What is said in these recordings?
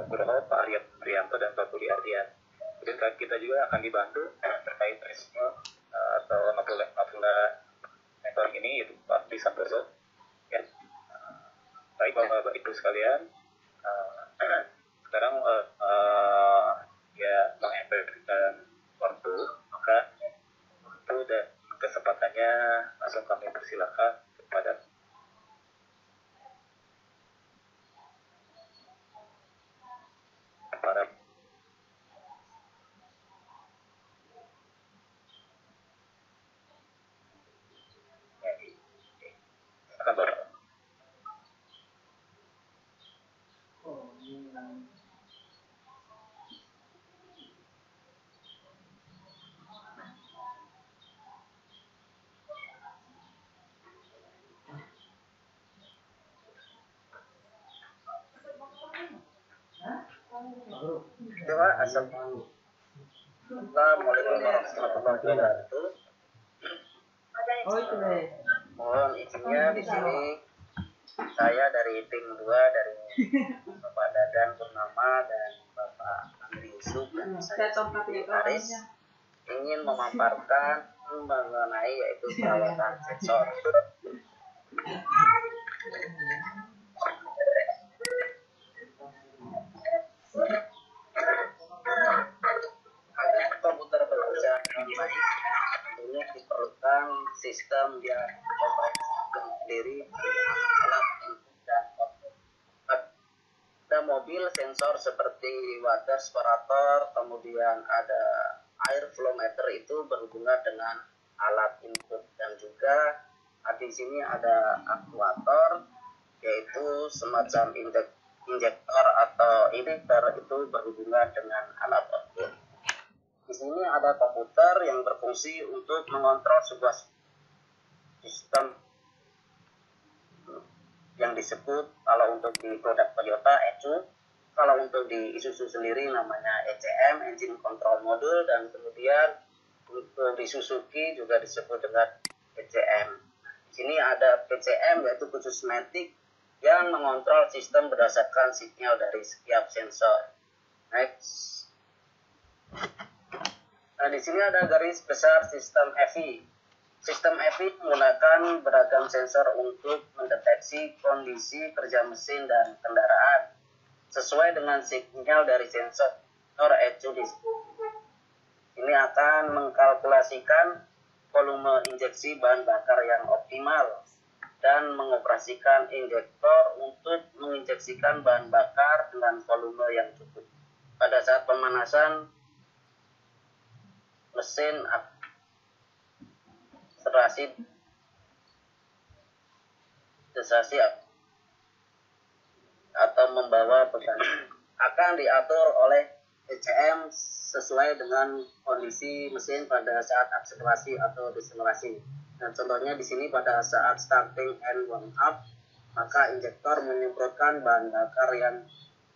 Nugroho, Pak Arya Prianto, dan Pak Budi Ardian. Kemudian kita juga akan dibantu terkait resiko atau nopula mentoring ini, yaitu Pak Di Santoso. Ya. Baik Bapak Ibu sekalian, sekarang ya Bang Ember dan waktu, maka waktu dan kesempatannya langsung kami persilakan kepada para akan Bapak. Coba assalamualaikum warahmatullahi wabarakatuh. Oh itu deh. Mohon izinnya di sini saya dari tim 2 dari Bapak Dadan Purnama dan Bapak Andri Yusuf dan saya sendiri Aris ingin memaparkan mengenai yaitu perawatan sensor. Agar komputer bekerja dengan baik, tentunya diperlukan sistem yang operasi sendiri alat input dan output. Ada mobil sensor seperti water separator, kemudian ada air flow meter, itu berhubungan dengan alat input, dan juga di sini ada aktuator yaitu semacam injektor atau injektor, itu berhubungan dengan alat output. Di sini ada komputer yang berfungsi untuk mengontrol sebuah sistem yang disebut, kalau untuk di produk Toyota ECU, kalau untuk di Isuzu sendiri namanya ECM, Engine Control Module, dan kemudian untuk di Suzuki juga disebut dengan ECM. Di sini ada PCM yaitu khusus matic yang mengontrol sistem berdasarkan sinyal dari setiap sensor. Next. Nah, di sini ada garis besar sistem EVI. Sistem EVI menggunakan beragam sensor untuk mendeteksi kondisi kerja mesin dan kendaraan sesuai dengan sinyal dari sensor ECU. Ini akan mengkalkulasikan volume injeksi bahan bakar yang optimal dan mengoperasikan injektor untuk menginjeksikan bahan bakar dengan volume yang cukup. Pada saat pemanasan mesin akselerasi atau membawa beban akan diatur oleh ECM sesuai dengan kondisi mesin pada saat akselerasi atau deselerasi. Nah, contohnya di sini pada saat starting and warm up, maka injektor menyemprotkan bahan bakar yang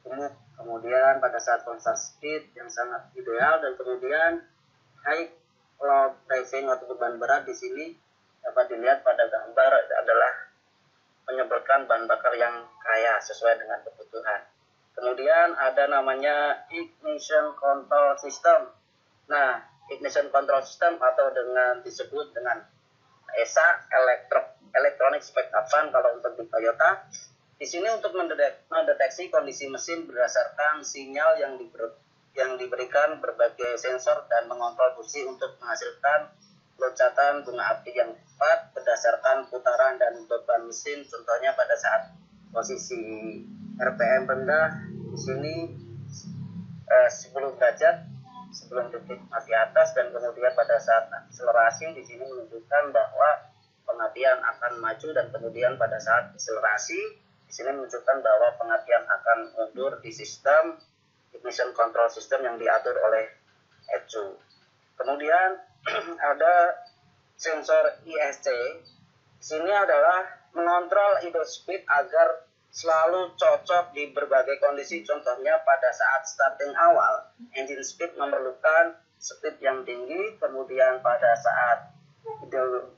gemuk. Kemudian pada saat constant speed yang sangat ideal, dan kemudian high load driving atau beban berat di sini dapat dilihat pada gambar adalah menyemprotkan bahan bakar yang kaya sesuai dengan kebutuhan. Kemudian ada namanya ignition control system. Nah, ignition control system atau dengan disebut dengan ESA, electronic spec upon kalau untuk di Toyota. Di sini untuk mendeteksi kondisi mesin berdasarkan sinyal yang diberikan berbagai sensor dan mengontrol busi untuk menghasilkan loncatan bunga api yang tepat berdasarkan putaran dan beban mesin. Contohnya pada saat posisi RPM rendah di sini 10 derajat sebelum titik mati atas, dan kemudian pada saat akselerasi di sini menunjukkan bahwa pengatian akan maju, dan kemudian pada saat akselerasi di sini menunjukkan bahwa pengatian akan mundur di sistem ignition control system yang diatur oleh ECU. Kemudian ada sensor ISC. Di sini adalah mengontrol idle speed agar selalu cocok di berbagai kondisi. Contohnya pada saat starting awal, engine speed memerlukan speed yang tinggi, kemudian pada saat idle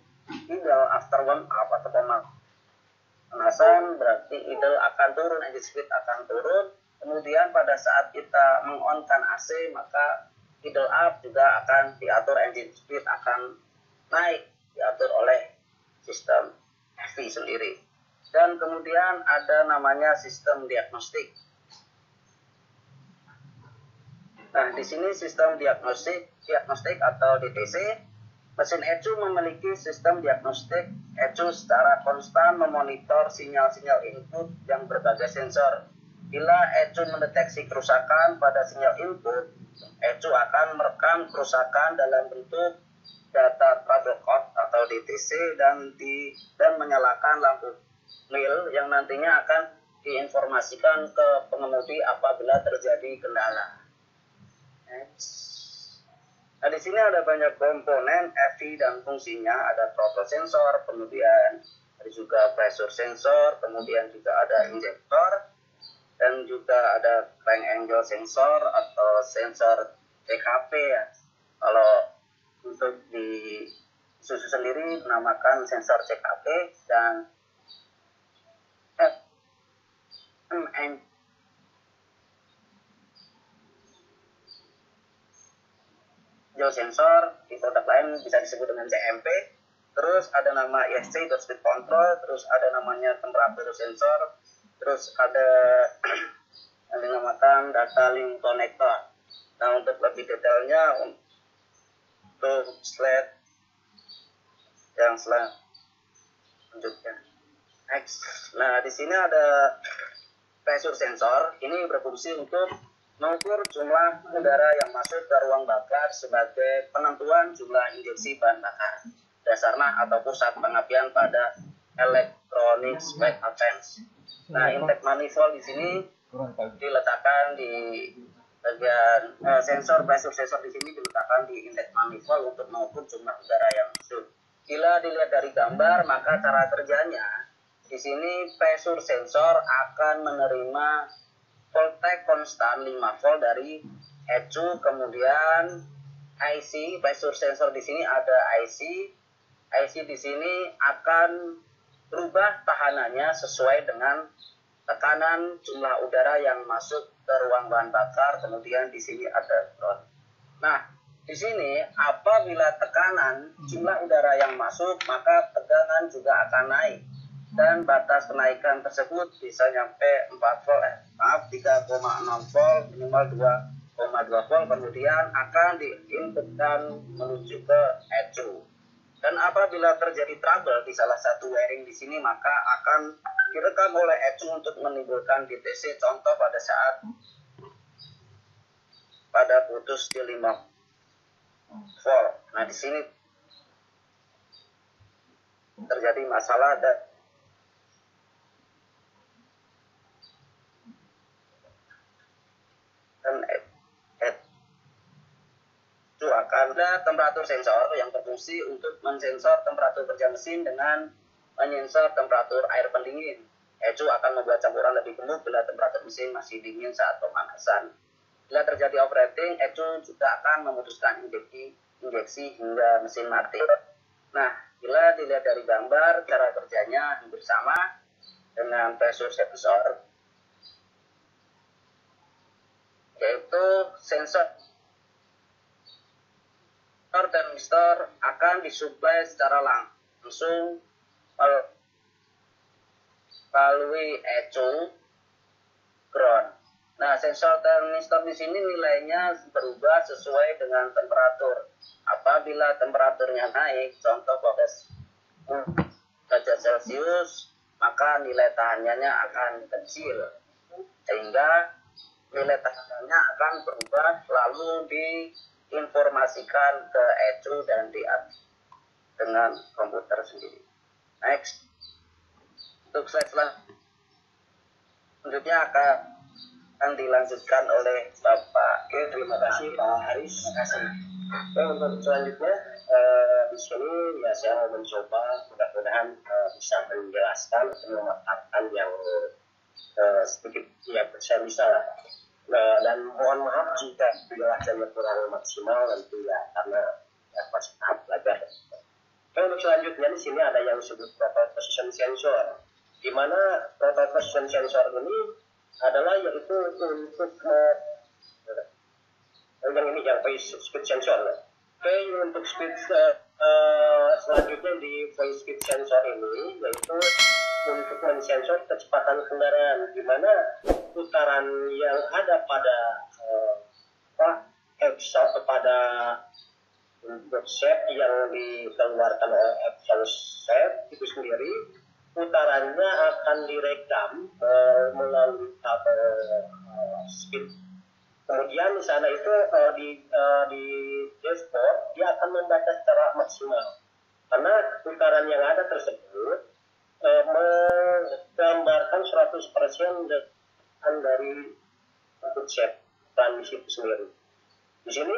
after warm up atau pemanasan berarti idle akan turun, engine speed akan turun, Kemudian pada saat kita meng-on-kan AC, maka idle up juga akan diatur, engine speed akan naik, diatur oleh sistem FV sendiri. Dan kemudian ada namanya sistem diagnostik. Nah, di sini sistem diagnostik atau DTC, mesin ECU memiliki sistem diagnostik ECU secara konstan memonitor sinyal-sinyal input yang berbagai sensor. Bila ECU mendeteksi kerusakan pada sinyal input, ECU akan merekam kerusakan dalam bentuk data trouble code atau DTC dan menyalakan lampu nil yang nantinya akan diinformasikan ke pengemudi apabila terjadi kendala. Nah, di sini ada banyak komponen FV dan fungsinya, ada throttle sensor, kemudian ada juga pressure sensor, kemudian juga ada injektor, dan juga ada crank angle sensor atau sensor CKP ya. Kalau untuk di Isuzu sendiri menamakan sensor CKP dan sensor, di produk lain bisa disebut dengan CMP. Terus ada nama ESC, speed control, terus ada namanya temperatur sensor, terus ada yang dinamakan data link connector. Nah, untuk lebih detailnya untuk slide yang selanjutnya. Next. Nah, di sini ada pressure sensor. Ini berfungsi untuk mengukur jumlah udara yang masuk ke ruang bakar sebagai penentuan jumlah injeksi bahan bakar. Dasarnya atau pusat pengapian pada electronic spec appends. Nah, intake manifold di sini diletakkan di bagian sensor pressure sensor di sini diletakkan di intake manifold untuk mengukur jumlah udara yang masuk. Bila dilihat dari gambar, maka cara kerjanya di sini pressure sensor akan menerima voltage konstan 5 volt dari ECU, kemudian IC pressure sensor di sini ada IC di sini akan berubah tahanannya sesuai dengan tekanan jumlah udara yang masuk ke ruang bahan bakar, kemudian di sini ada ground. Nah, di sini apabila tekanan jumlah udara yang masuk, maka tegangan juga akan naik. Dan batas kenaikan tersebut bisa nyampe 4 volt, 3,6 volt, minimal 2,2 volt, kemudian akan diinputkan menuju ke ECU. Dan apabila terjadi trouble di salah satu wiring di sini, maka akan direkam oleh ECU untuk menimbulkan DTC, contoh pada saat pada putus di 5 volt. Nah, di sini terjadi masalah dan itu akan ada temperatur sensor yang berfungsi untuk mensensor temperatur kerja mesin dengan menyensor temperatur air pendingin. ECU akan membuat campuran lebih gemuk bila temperatur mesin masih dingin saat pemanasan. Bila terjadi operating, ECU juga akan memutuskan injeksi hingga mesin mati. Nah, bila dilihat dari gambar, cara kerjanya hampir sama dengan pressure sensor, yaitu sensor termistor akan disuplai secara langsung melalui ECU ground. Nah, sensor termistor di sini nilainya berubah sesuai dengan temperatur. Apabila temperaturnya naik, contoh pada derajat Celcius, maka nilai tahanannya akan kecil, sehingga nilai tahanannya akan berubah lalu diinformasikan ke ECU dan diatur dengan komputer sendiri. Next. Untuk slide selanjutnya akan dilanjutkan oleh Bapak. Oke, terima kasih Pak Haris. Terima kasih. Untuk selanjutnya di sini ya saya mau mencoba mudah-mudahan bisa menjelaskan atau mematahkan yang sedikit ya saya bisa lah. Dan mohon maaf jika penjelasannya kurang maksimal nanti ya karena ya, masih tahap belajar. Untuk selanjutnya di sini ada yang disebut throttle position sensor, di mana throttle position sensor ini adalah yaitu untuk yang voice speed sensor. Oke, untuk speed selanjutnya di voice speed sensor ini yaitu untuk mensensor kecepatan kendaraan, di mana putaran yang ada pada pada set yang dikeluarkan oleh exhaust set itu sendiri, putarannya akan direkam melalui tabel speed. Kemudian di sana itu di dashboard dia akan membaca secara maksimal, karena putaran yang ada tersebut menggambarkan 100% dari set transmisi itu sendiri. Di sini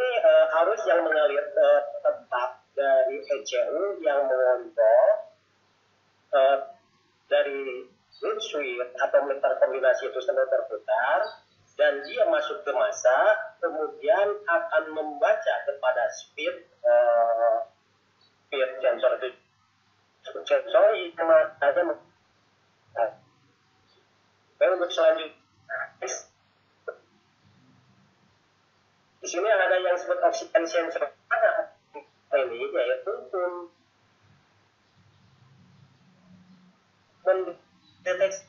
arus yang mengalir tetap dari ECU yang mengontrol dari lead switch atau meter kombinasi itu sendiri terputar, dan dia masuk ke masa, kemudian akan membaca kepada speed sensor itu. Sensor yang ada untuk selanjutnya. Di sini ada yang disebut oksigen sensor ini, yaitu mendeteksi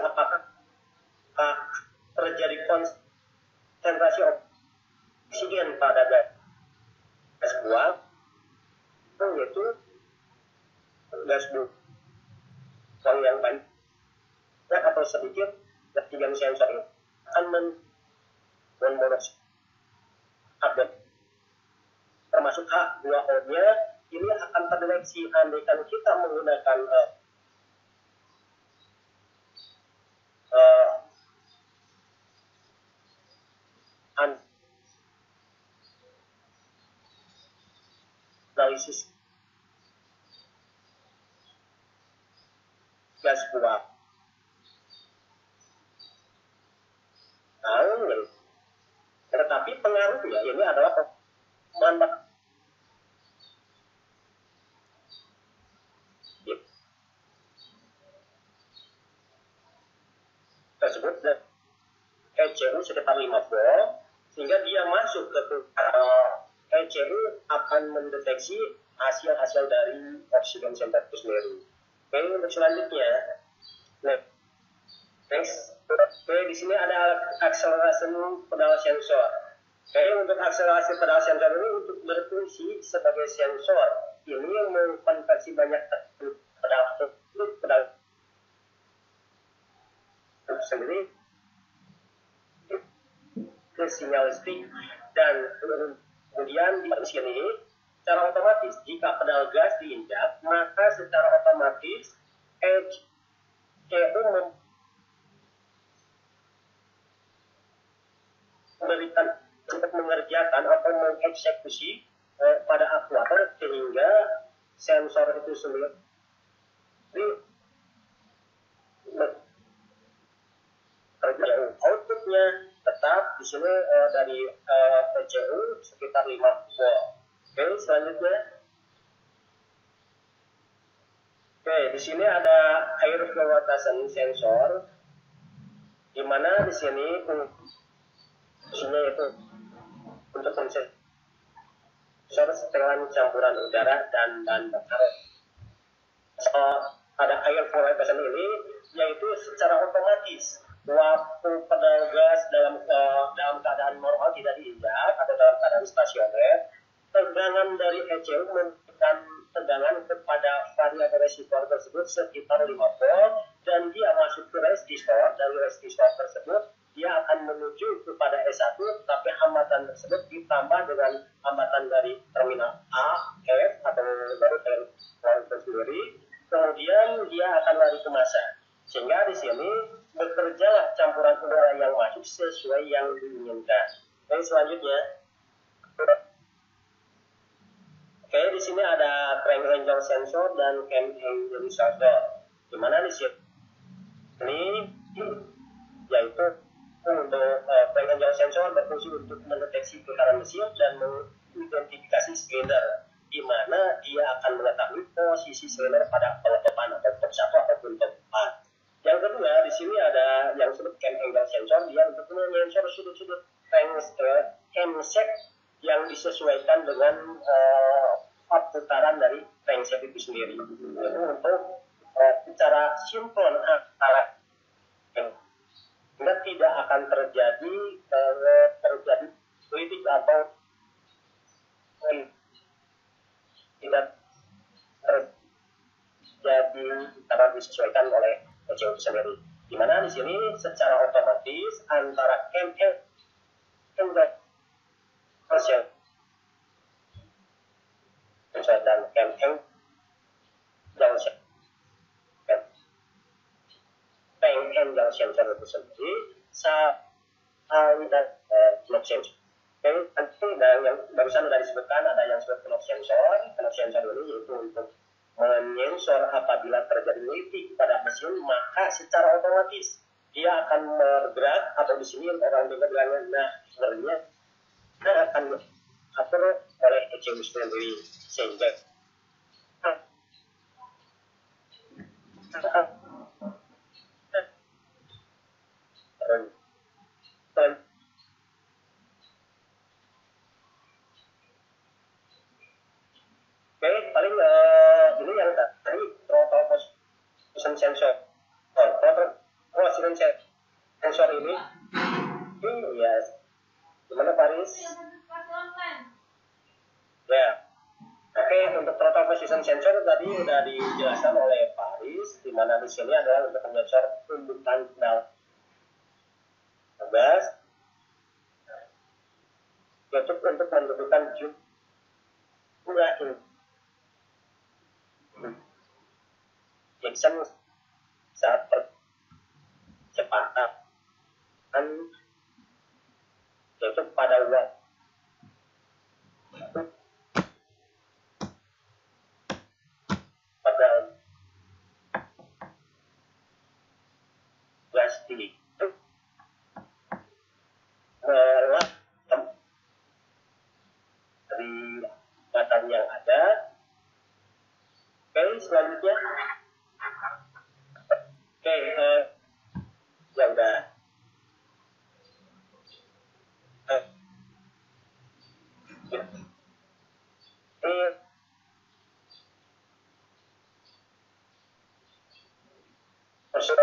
apakah terjadi konsentrasi oksigen pada gas buang, yaitu gas buang yang banyak atau sedikit. Ketiga sensor ini akan memonitor update termasuk H2O-nya. Ini akan terdeteksi andaikan kita menggunakan analisis gas buang. Tetapi pengaruhnya ini adalah bahan tersebut ECU sekitar 5 volt, sehingga dia masuk ke ECU akan mendeteksi hasil-hasil dari oksigen sensor itu sendiri. Oke, untuk selanjutnya, next. Oke, di sini ada akselerasi pedal sensor. Oke, untuk akselerasi pedal sensor ini untuk berfungsi sebagai sensor. Ini yang mengkonversi banyak pedal sendiri ke sinyal listrik, dan kemudian di sini secara otomatis jika pedal gas diinjak, maka secara otomatis ECU memberikan untuk mengerjakan atau mengeksekusi pada aktuator, sehingga sensor itu sendiri outputnya tetap di sini dari ECU sekitar 5 volt. Oke, selanjutnya. Oke, di sini ada air fluorescence sensor, di mana di sini fungsinya itu untuk sensor setelan campuran udara dan bahan bakar. Pada air fluorescence ini yaitu secara otomatis waktu pedal gas dalam keadaan normal tidak diinjak atau dalam keadaan stasioner, tegangan dari ECU memberikan tegangan kepada variabel resistor tersebut sekitar 5 volt, dan dia masuk ke resistor. Dari resistor tersebut dia akan menuju kepada S1, tapi hambatan tersebut ditambah dengan hambatan dari terminal A, F atau dari terminal sendiri, kemudian dia akan lari ke massa, sehingga di sini bekerjalah campuran udara yang masuk sesuai yang diinginkan. Oke, selanjutnya. Oke, di sini ada crank angle sensor dan cam angle sensor. Di mana di sini yaitu untuk crank angle sensor berfungsi untuk mendeteksi getaran mesin dan mengidentifikasi silinder, di mana dia akan mengetahui posisi silinder pada peletupan atau top 1 ataupun top 4. Yang kedua kedua di sini ada yang disebut cam angle sensor, dia untuk menyensor sudut-sudut crankshaft yang disesuaikan dengan putaran dari crankshaft itu sendiri. Itu untuk secara sinkron antara sehingga tidak akan terjadi kritik atau tidak terjadi karena disesuaikan oleh ECU itu sendiri. Di mana di sini secara otomatis antara cam dan cam yang sensor itu sendiri dan knob sensor. Nanti yang barusan sudah disebutkan ada yang disebut knob sensor. Knob sensor ini yaitu untuk menyensor apabila terjadi leak pada mesin, maka secara otomatis dia akan bergerak, atau di sini orang juga bilangnya, nah sebenarnya akan diatur oleh ECU sendiri sehingga paling ini yang tadi throttle position sensor. Throttle position sensor ini ya gimana Paris? Ya. Oke, untuk throttle position sensor tadi sudah dijelaskan oleh Paris, di mana di sini adalah untuk menyensor tuntutan pedal gas, yaitu untuk menentukan jumlah injection saat percepatan, yaitu pada waktu pada gas tinggi dari batang yang ada. Oke, selanjutnya ya udah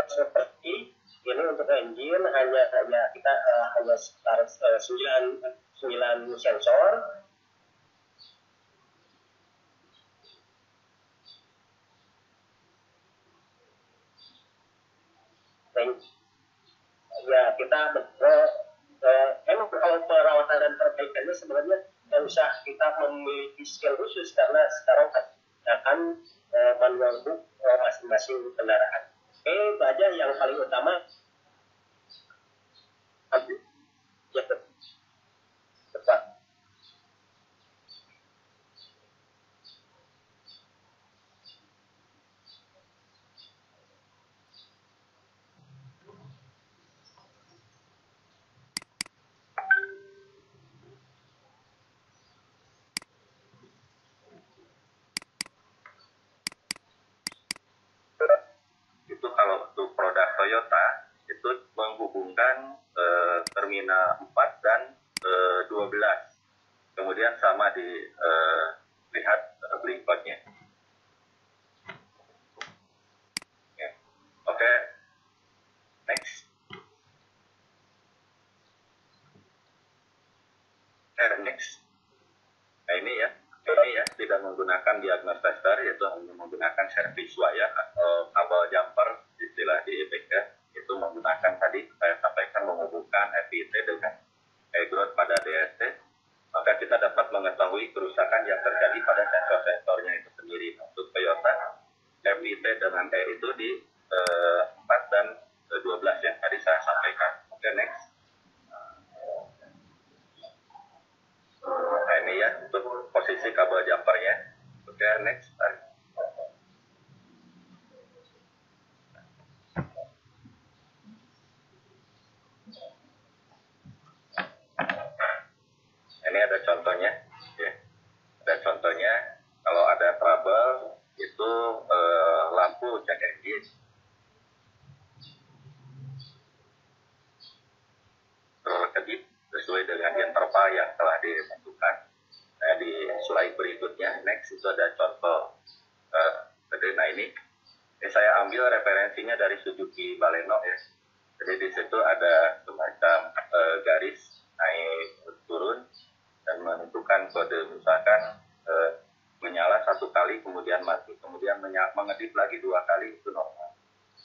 seperti ini untuk engine hanya kita hanya sekitar 9 sensor. Ya kita emang kalau perawatan dan perbaikannya sebenarnya tidak usah kita memiliki skill khusus, karena sekarang akan manual book masing-masing kendaraan. Itu aja yang paling utama. Ya, tepat. Itu kalau untuk produk Toyota itu menghubungkan terminal 4 dan 12. Kemudian sama lihat blinknya. Oke. Next. Next. Nah ini ya tidak menggunakan diagnos tester, yaitu hanya menggunakan servis wire atau kabel jumper istilah di EPK, itu menggunakan tadi saya sampaikan menghubungkan FIT dengan e-growth pada DST, maka kita dapat mengetahui kerusakan yang terjadi pada sensor-sensornya itu sendiri. Untuk Toyota FIT dengan E itu di 4 dan 12 yang tadi saya sampaikan. Oke, next. Nah ini ya untuk posisi kabel jumpernya. Oke, next. Ini ada contohnya, ya. Ada contohnya kalau ada trouble itu lampu check engine aslinya dari Suzuki Baleno ya. Jadi di situ ada semacam garis naik turun dan menentukan kode, misalkan menyala 1 kali kemudian mati, kemudian mengedip lagi 2 kali, itu normal.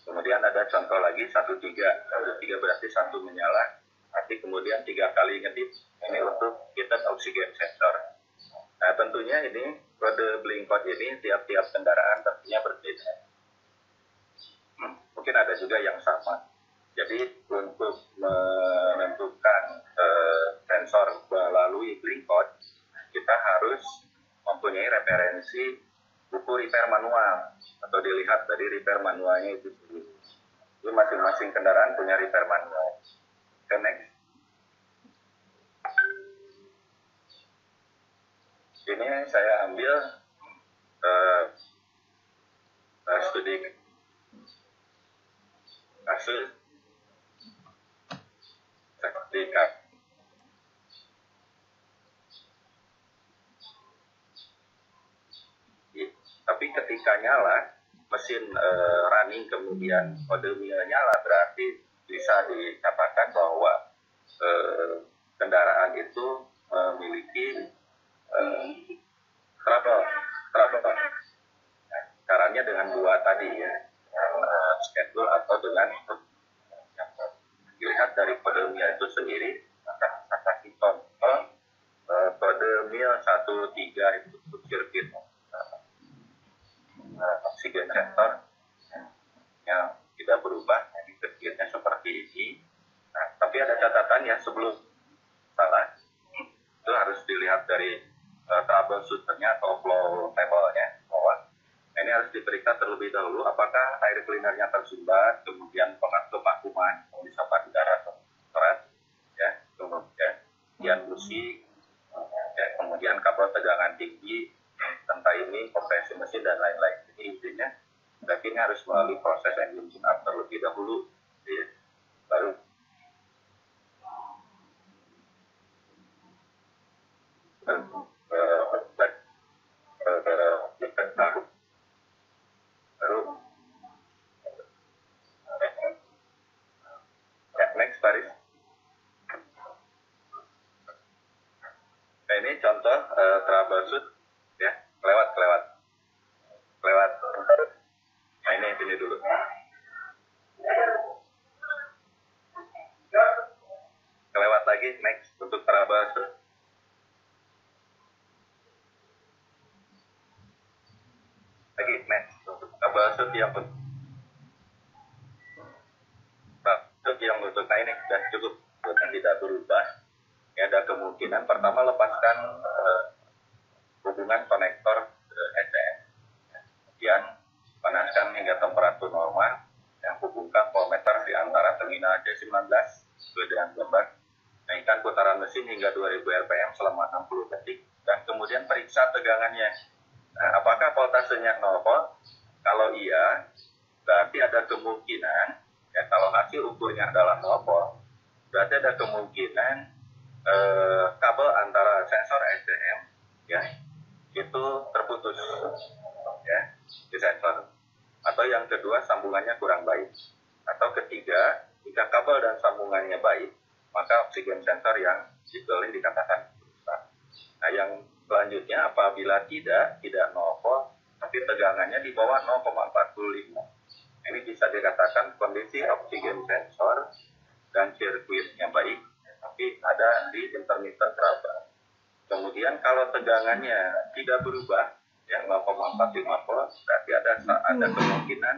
Kemudian ada contoh lagi 1-3 berarti 1 menyala mati, kemudian 3 kali ngedip, ini untuk kita oksigen sensor. Nah tentunya ini kode blink code ini tiap-tiap kendaraan tentunya berbeda. Mungkin ada juga yang sama. Jadi untuk menentukan sensor melalui blink code, kita harus mempunyai referensi buku repair manual, atau dilihat dari repair manualnya itu sendiri. Jadi masing-masing kendaraan punya repair manual. Oke, next. Ini saya ambil studi kasus sertifikat. Tapi ketika nyala mesin running kemudian kode nyala, berarti bisa dikatakan bahwa kendaraan itu memiliki trouble. Caranya dengan 2 tadi ya, schedule atau dengan dilihat dari kode mil itu sendiri. Maka kita kasih contoh kode mil 13 itu sirkuit oksigen sensor yang tidak berubah, jadi sirkuitnya seperti ini. Nah, tapi ada catatan ya, sebelum salah itu harus dilihat dari troubleshooternya atau flow table-nya bahwa ini harus diperiksa terlebih dahulu apakah air cleaner-nya tersumbat, kemudian kevakuman, misalkan udara keras, ya, kemudian busi, ya, kemudian kabel tegangan tinggi, entah ini kompresi mesin dan lain-lain. Jadi intinya berarti ini harus melalui proses engine tune up terlebih dahulu, ya, baru next Paris. Nah, ini contoh troubleshoot ya, kelewat. Nah, ini dulu. Kelewat lagi, next untuk troubleshoot. Lagi next untuk troubleshoot yang untuk nah ini sudah cukup, yang tidak berubah. Ya, ada kemungkinan pertama lepaskan hubungan konektor ECM, kemudian panaskan hingga temperatur normal, yang hubungkan voltmeter di antara terminal D19 sesuai dengan gambar, naikkan putaran mesin hingga 2000 rpm selama 60 detik, dan kemudian periksa tegangannya. Nah, apakah voltasenya 0 volt? Kalau iya, berarti ada kemungkinan, ya, kalau hasil ukurnya adalah 0 volt, berarti ada kemungkinan kabel antara sensor SCM ya itu terputus ya di sensor, atau yang kedua sambungannya kurang baik, atau ketiga jika kabel dan sambungannya baik maka oksigen sensor yang ini dikatakan rusak. Nah, yang selanjutnya apabila tidak 0 volt tapi tegangannya di bawah 0,45, ini bisa dikatakan kondisi oksigen sensor dan sirkuitnya baik, tapi ada di intermittent trouble. Kemudian kalau tegangannya tidak berubah, yang 0,45 volt, berarti ada kemungkinan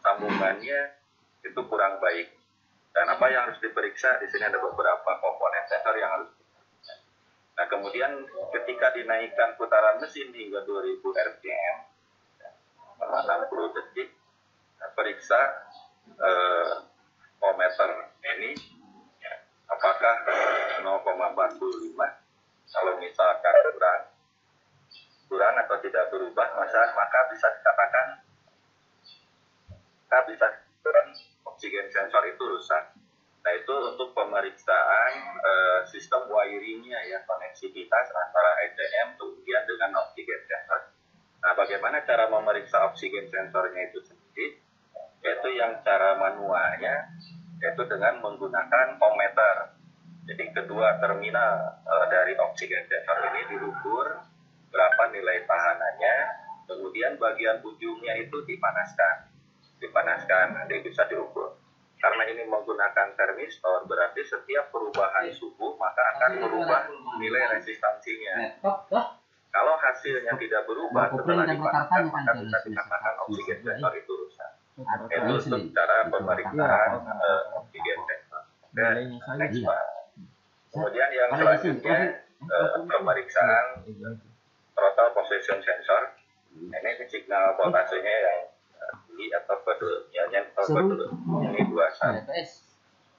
sambungannya itu kurang baik. Dan apa yang harus diperiksa? Di sini ada beberapa komponen sensor yang harus diperiksa. Nah, kemudian ketika dinaikkan putaran mesin hingga 2000 rpm, selama 60 detik, periksa voltmeter ini apakah 0,45. Kalau misalkan kurang atau tidak berubah, maka bisa dikatakan oksigen sensor itu rusak. Nah, itu untuk pemeriksaan sistem wiringnya ya, koneksivitas antara ECM kemudian dengan oksigen sensor. Nah, bagaimana cara memeriksa oksigen sensornya itu sendiri? Yaitu yang yang cara manualnya yaitu dengan menggunakan ohmmeter. Jadi kedua terminal dari oksigen sensor ini diukur berapa nilai tahanannya, kemudian bagian ujungnya itu dipanaskan, nanti bisa diukur. Karena ini menggunakan termistor, berarti setiap perubahan suhu maka akan merubah nilai resistansinya. Kalau hasilnya tidak berubah setelah dipanaskan, maka bisa dikatakan oksigen sensor itu rusak. Itu untuk cara pemeriksaan oksigen sensor. Dan next Pak. Kemudian yang selanjutnya pemeriksaan throttle position sensor. Ini signal voltasenya yang tinggi atau kode, yang kode ini 21.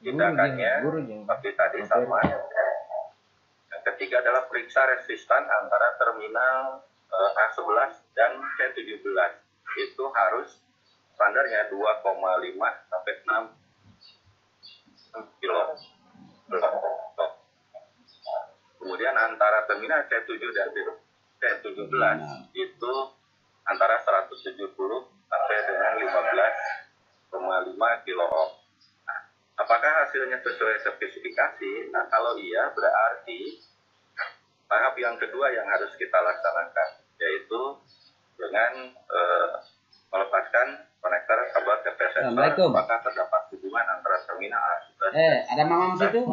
Tindakannya seperti tadi sama. Yang ketiga adalah periksa resistan antara terminal A11 dan C17. Itu harus standarnya 2,5 sampai 6 kilo. Kemudian antara terminal C7 dan C17 itu antara 170 sampai dengan 15,5 kilo ohm. Nah, apakah hasilnya sesuai spesifikasi? Nah, kalau iya berarti tahap yang kedua yang harus kita laksanakan yaitu dengan melepaskan konektor kabel TP sensor. Apakah terdapat hubungan antara terminal A11 ada mama situ?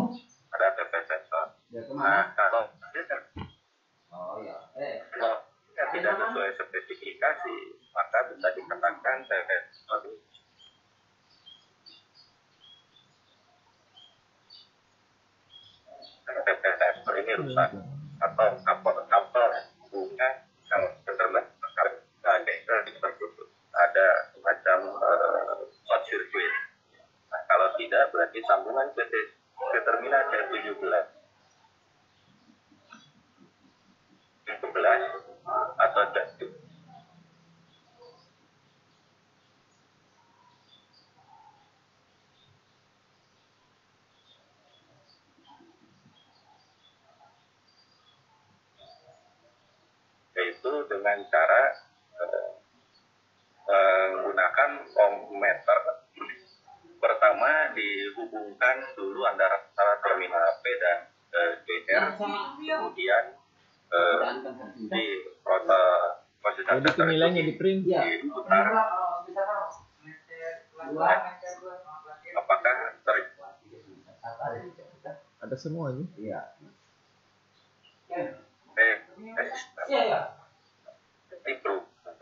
ada TP sensor. Nah, kalau tidak sesuai spesifikasi, maka bisa dikatakan TP sensor ini rusak atau kabel bunga yang terlihat ada semacam short circuit. Nah, kalau tidak berarti sambungan ke terminal C17 atau C7. Yaitu dengan cara menggunakan ohmmeter. Pertama dihubungkan dulu antara terminal P dan BR, kemudian di proses nilainya di print diputar. Apakah ada semua ini? Iya.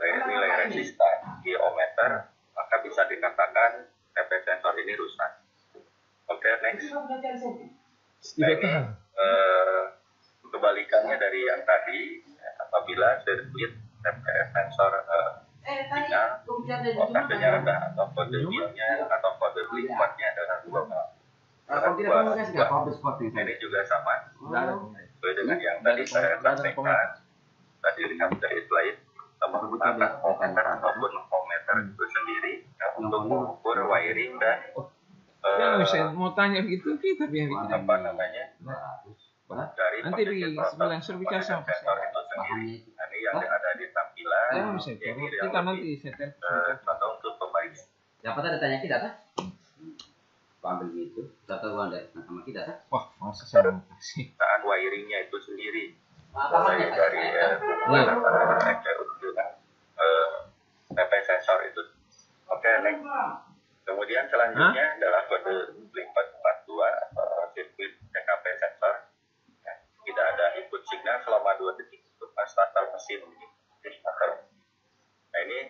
Nilai resistan di ohmmeter, maka bisa dikatakan TP sensor ini rusak. Oke, next. Nah, ini kebalikannya dari yang tadi, apabila sirkuit TPS sensor sinyal voltasenya rendah atau kode bilnya atau kode blinknya adalah 2. Ini juga sama sesuai dengan yang tadi saya sampaikan. Tadi lihat dari slide, menggunakan ohmmeter ataupun ohmmeter itu sendiri untuk mengukur wiring dan mau tanya gitu kita biar apa namanya dari nanti di sebelah sertifikat sama sensor itu sendiri. Ini yang ada di tampilan. Ini kita nanti contoh untuk pemeriksaan. Siapa tadi tanya kita tak? Ambil gitu, data gua ada sama kita tak? Wah, masa saya mau kasih. Wiringnya itu sendiri. Dari hubungan antara ECU dengan TP sensor itu. Oke, next. Kemudian selanjutnya adalah kode blink 442 atau sirkuit TKP sensor. Ya, tidak ada input signal selama 2 detik untuk starter mesin. Nah, ini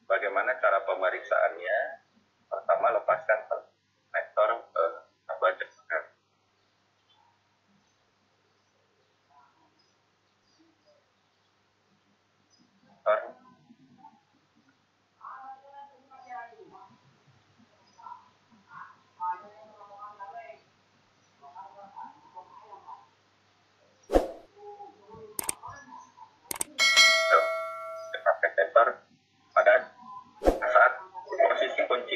bagaimana cara pemeriksaannya? Pertama, lepaskan konektor kabel sensor. Sensor pada saat posisi kunci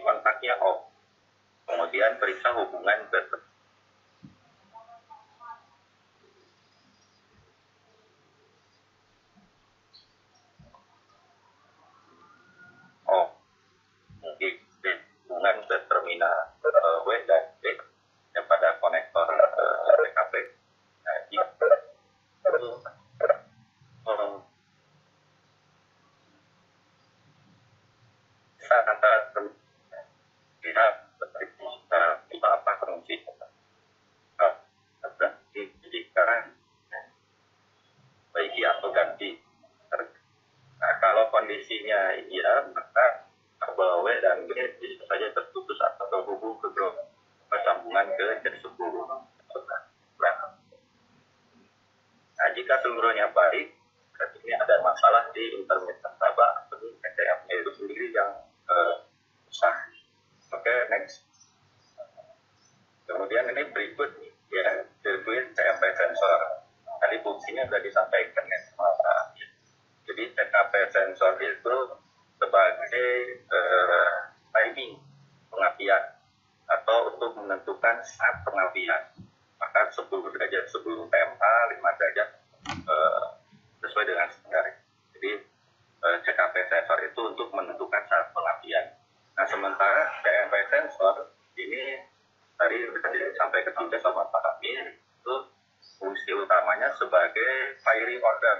kontaknya off. Kemudian periksa hubungan ke pemeriksaan antara pihak kita apa fungsi jika baiki atau ganti. Nah, kalau kondisinya iya, maka kabel W dan G bisa saja terputus atau terhubung ke sambungan ke jet 10. Nah, jika seluruhnya baik, berarti ini ada masalah di intermittent tabak atau di PCM-nya itu sendiri yang rusak. Oke, next. Kemudian ini berikut ya, sirkuit CMP sensor. Tadi fungsinya sudah disampaikan ya. Jadi CKP sensor itu sebagai timing pengapian atau untuk menentukan saat pengapian. Maka 10 derajat sebelum PMA, 5 derajat sesuai dengan standar. Jadi CKP sensor itu untuk menentukan saat pengapian. Nah, sementara CMP sensor ini tadi sudah disampaikan juga sama Pak Amir, itu fungsi utamanya sebagai firing order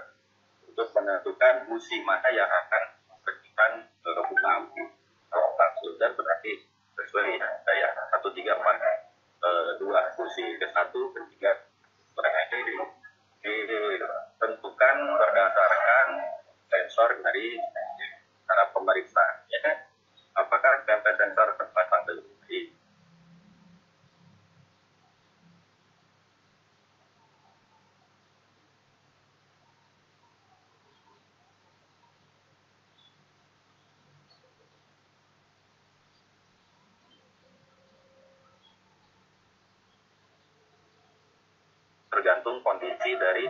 untuk menentukan musim mana yang akan memberikan bunga api. Kalau sudah berarti sesuai daya 1, 3, 4, 2 fungsi ke-1, ke-3 berarti ditentukan berdasarkan sensor dari cara pemeriksaan. Ya, apakah sensor terpasang dengan baik? Tergantung kondisi dari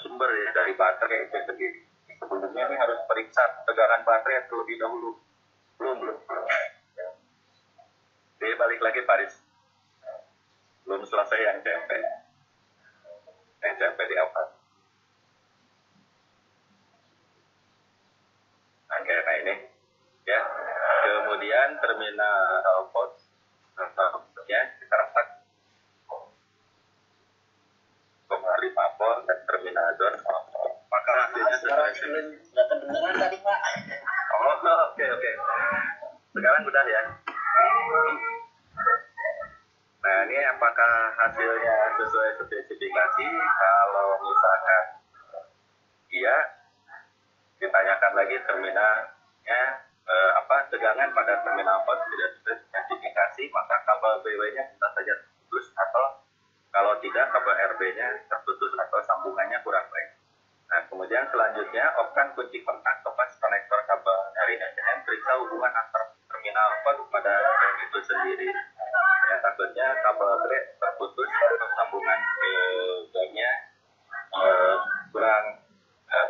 sumber ya, dari baterai itu sendiri. Sebelumnya ini harus periksa tegangan baterai terlebih dahulu. Belum. Jadi balik lagi Paris. Belum selesai yang CMP. Yang CMP di apa? Oke, nah ini ya. Kemudian terminal port ya kita retak kembali papor dan terminal door. Maka hasilnya Sudah kedengaran tadi Pak. oke. Sekarang udah ya. Nah, ini apakah hasilnya sesuai spesifikasi? Kalau misalkan iya, ditanyakan lagi terminalnya tegangan pada terminal port tidak sesuai spesifikasi, maka kabel BW-nya bisa saja putus, atau kalau tidak kabel RB-nya terputus atau sambungannya kurang baik. Nah, kemudian selanjutnya opkan kunci kontak kepas konektor kabel dari SN, periksa hubungan antar terminal port pada rem itu sendiri. Ya, takutnya kabel brake terputus atau sambungan ke banknya kurang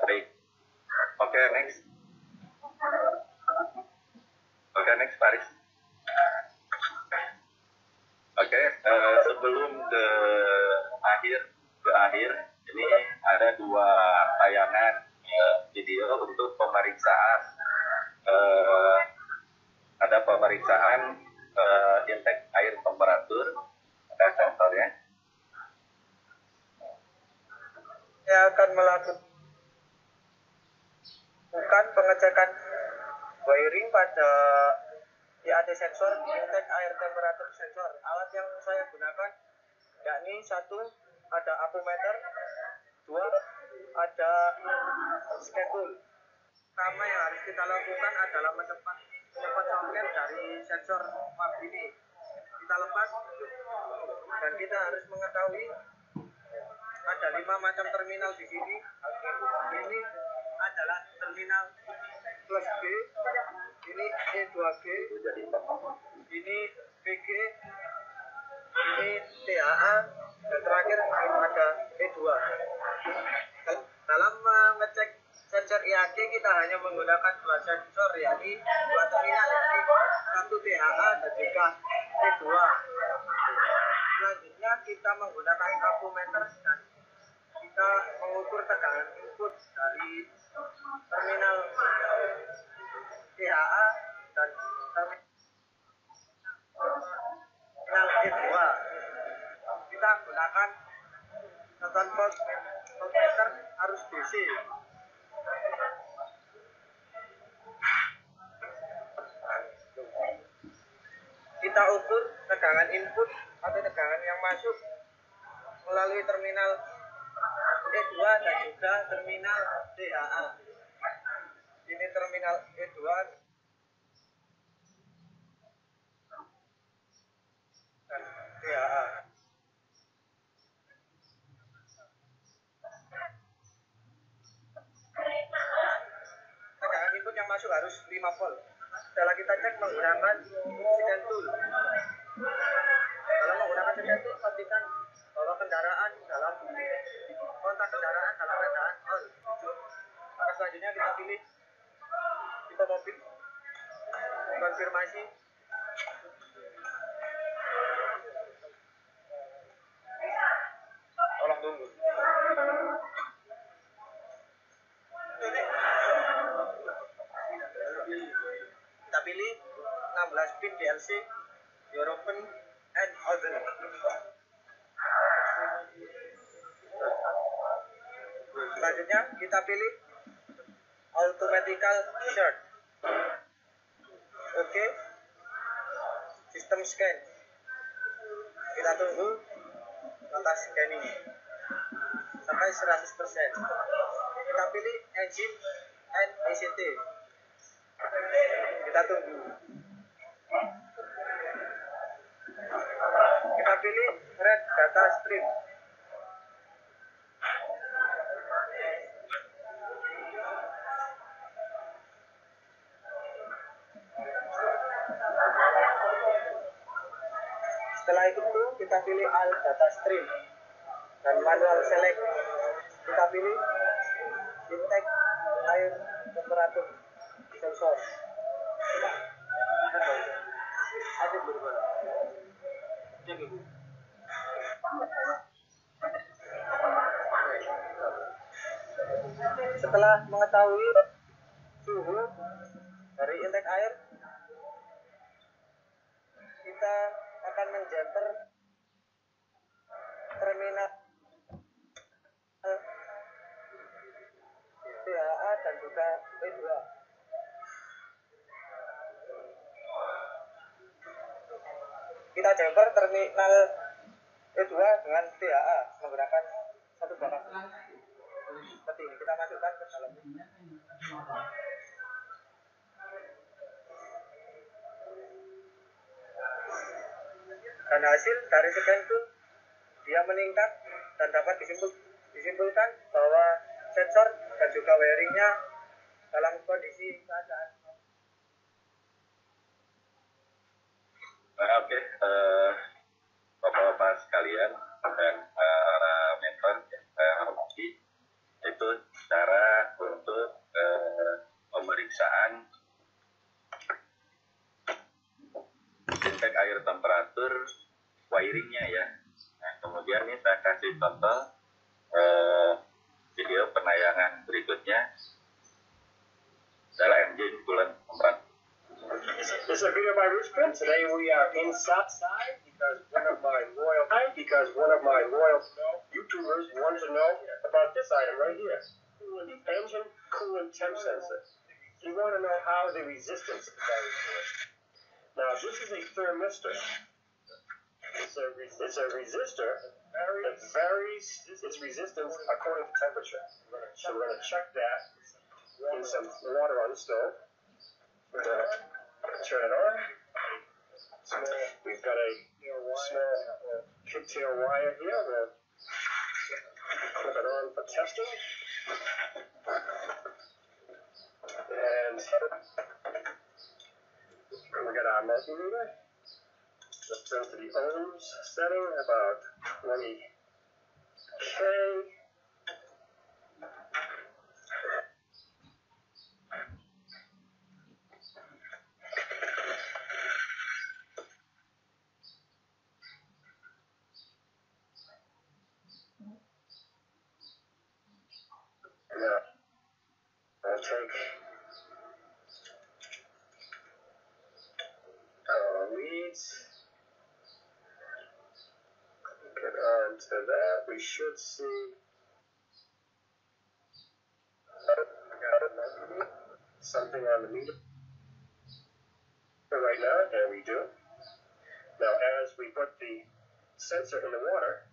baik. Oke, next. Next, Paris. Oke, sebelum ke akhir, ini ada 2 tayangan video untuk pemeriksaan. Ada pemeriksaan intake air temperatur, ada sensornya. Saya akan melakukan pengecekan wiring pada IAT sensor intake air temperatur sensor. Alat yang saya gunakan yakni 1 ada apometer, 2 ada schedule. Pertama yang harus kita lakukan adalah menyempat soket dari sensor pump ini. Kita lepas dan kita harus mengetahui ada 5 macam terminal di sini. Ini adalah terminal plus B, ini E2G, ini PG, ini TAA, dan terakhir ada E2. Dalam mengecek sensor IAC kita hanya menggunakan 2 sensor, yakni 2 terminal, yakni 1 TAA dan juga E2. Selanjutnya kita menggunakan apometer dan kita mengukur tegangan input dari terminal THA dan terminal E2. Kita gunakan satuan voltmeter harus DC. tegangan input atau tegangan yang masuk melalui terminal E2 dan juga terminal DHA. Ini terminal E2 dan DHA. Tegangan input yang masuk harus 5 volt. Setelah kita cek menggunakan scan tool. Kalau menggunakan scan tool, pastikan bahwa kendaraan dalam kontak kendaraan dalam keadaan on. Maka selanjutnya kita pilih tipe mobil, konfirmasi. Tolong tunggu. Kita pilih 16 pin DLC, European and Other. Selanjutnya kita pilih Automatical Shirt. Oke. Sistem scan. Kita tunggu atas scanning sampai 100%. Kita pilih Engine and ECT. Kita tunggu. Kita pilih Red Data Stream. Setelah itu kita pilih All Data Stream dan manual select. Kita pilih intake air temperatur sensor. Ada berubah. Cek ibu. Setelah mengetahui suhu dari intake air, kita akan menjumper terminal DHA dan juga E2. Kita jumper terminal E2 dengan DHA menggunakan satu bakar. Seperti ini kita masukkan ke dalamnya. Dan hasil dari scan itu dia meningkat dan dapat disimpulkan bahwa sensor dan juga wiringnya dalam kondisi keadaan. Oke, bapak-bapak sekalian dan para member hormati, itu cara untuk pemeriksaan intake air temperatur wiringnya ya. Nah, kemudian ini saya kasih contoh video penayangan berikutnya adalah engine coolant pump. This is a video by Rushman. Today we are inside because one of my loyal YouTubers wanted to know about this item right here, the engine coolant temp sensor. You want to know how the resistance varies to it. Now this is a thermistor. It's a resistor that varies its resistance according to temperature. So we're going to check that in some water on the stove. We're going to turn it on. We've got a small pigtail wire here. We'll clip it on for testing. And we got our multimeter. Let's turn to the ohms setting, about 20K. Now, I'll take our leads, get on to that. We should see something on the meter right now. There we do. Now, as we put the sensor in the water,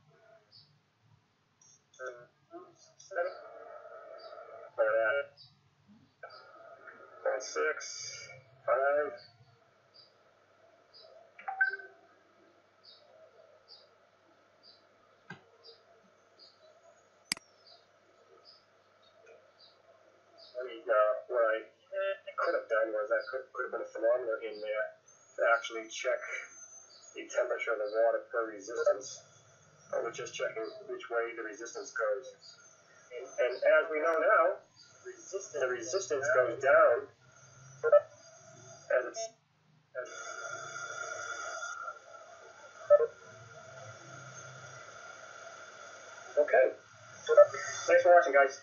we're at 0.6, 5. What I could have done was I could have put a thermometer in there to actually check the temperature of the water per resistance. We're just checking which way the resistance goes. And as we know now, the resistance goes down as it's... Okay. Thanks for watching, guys.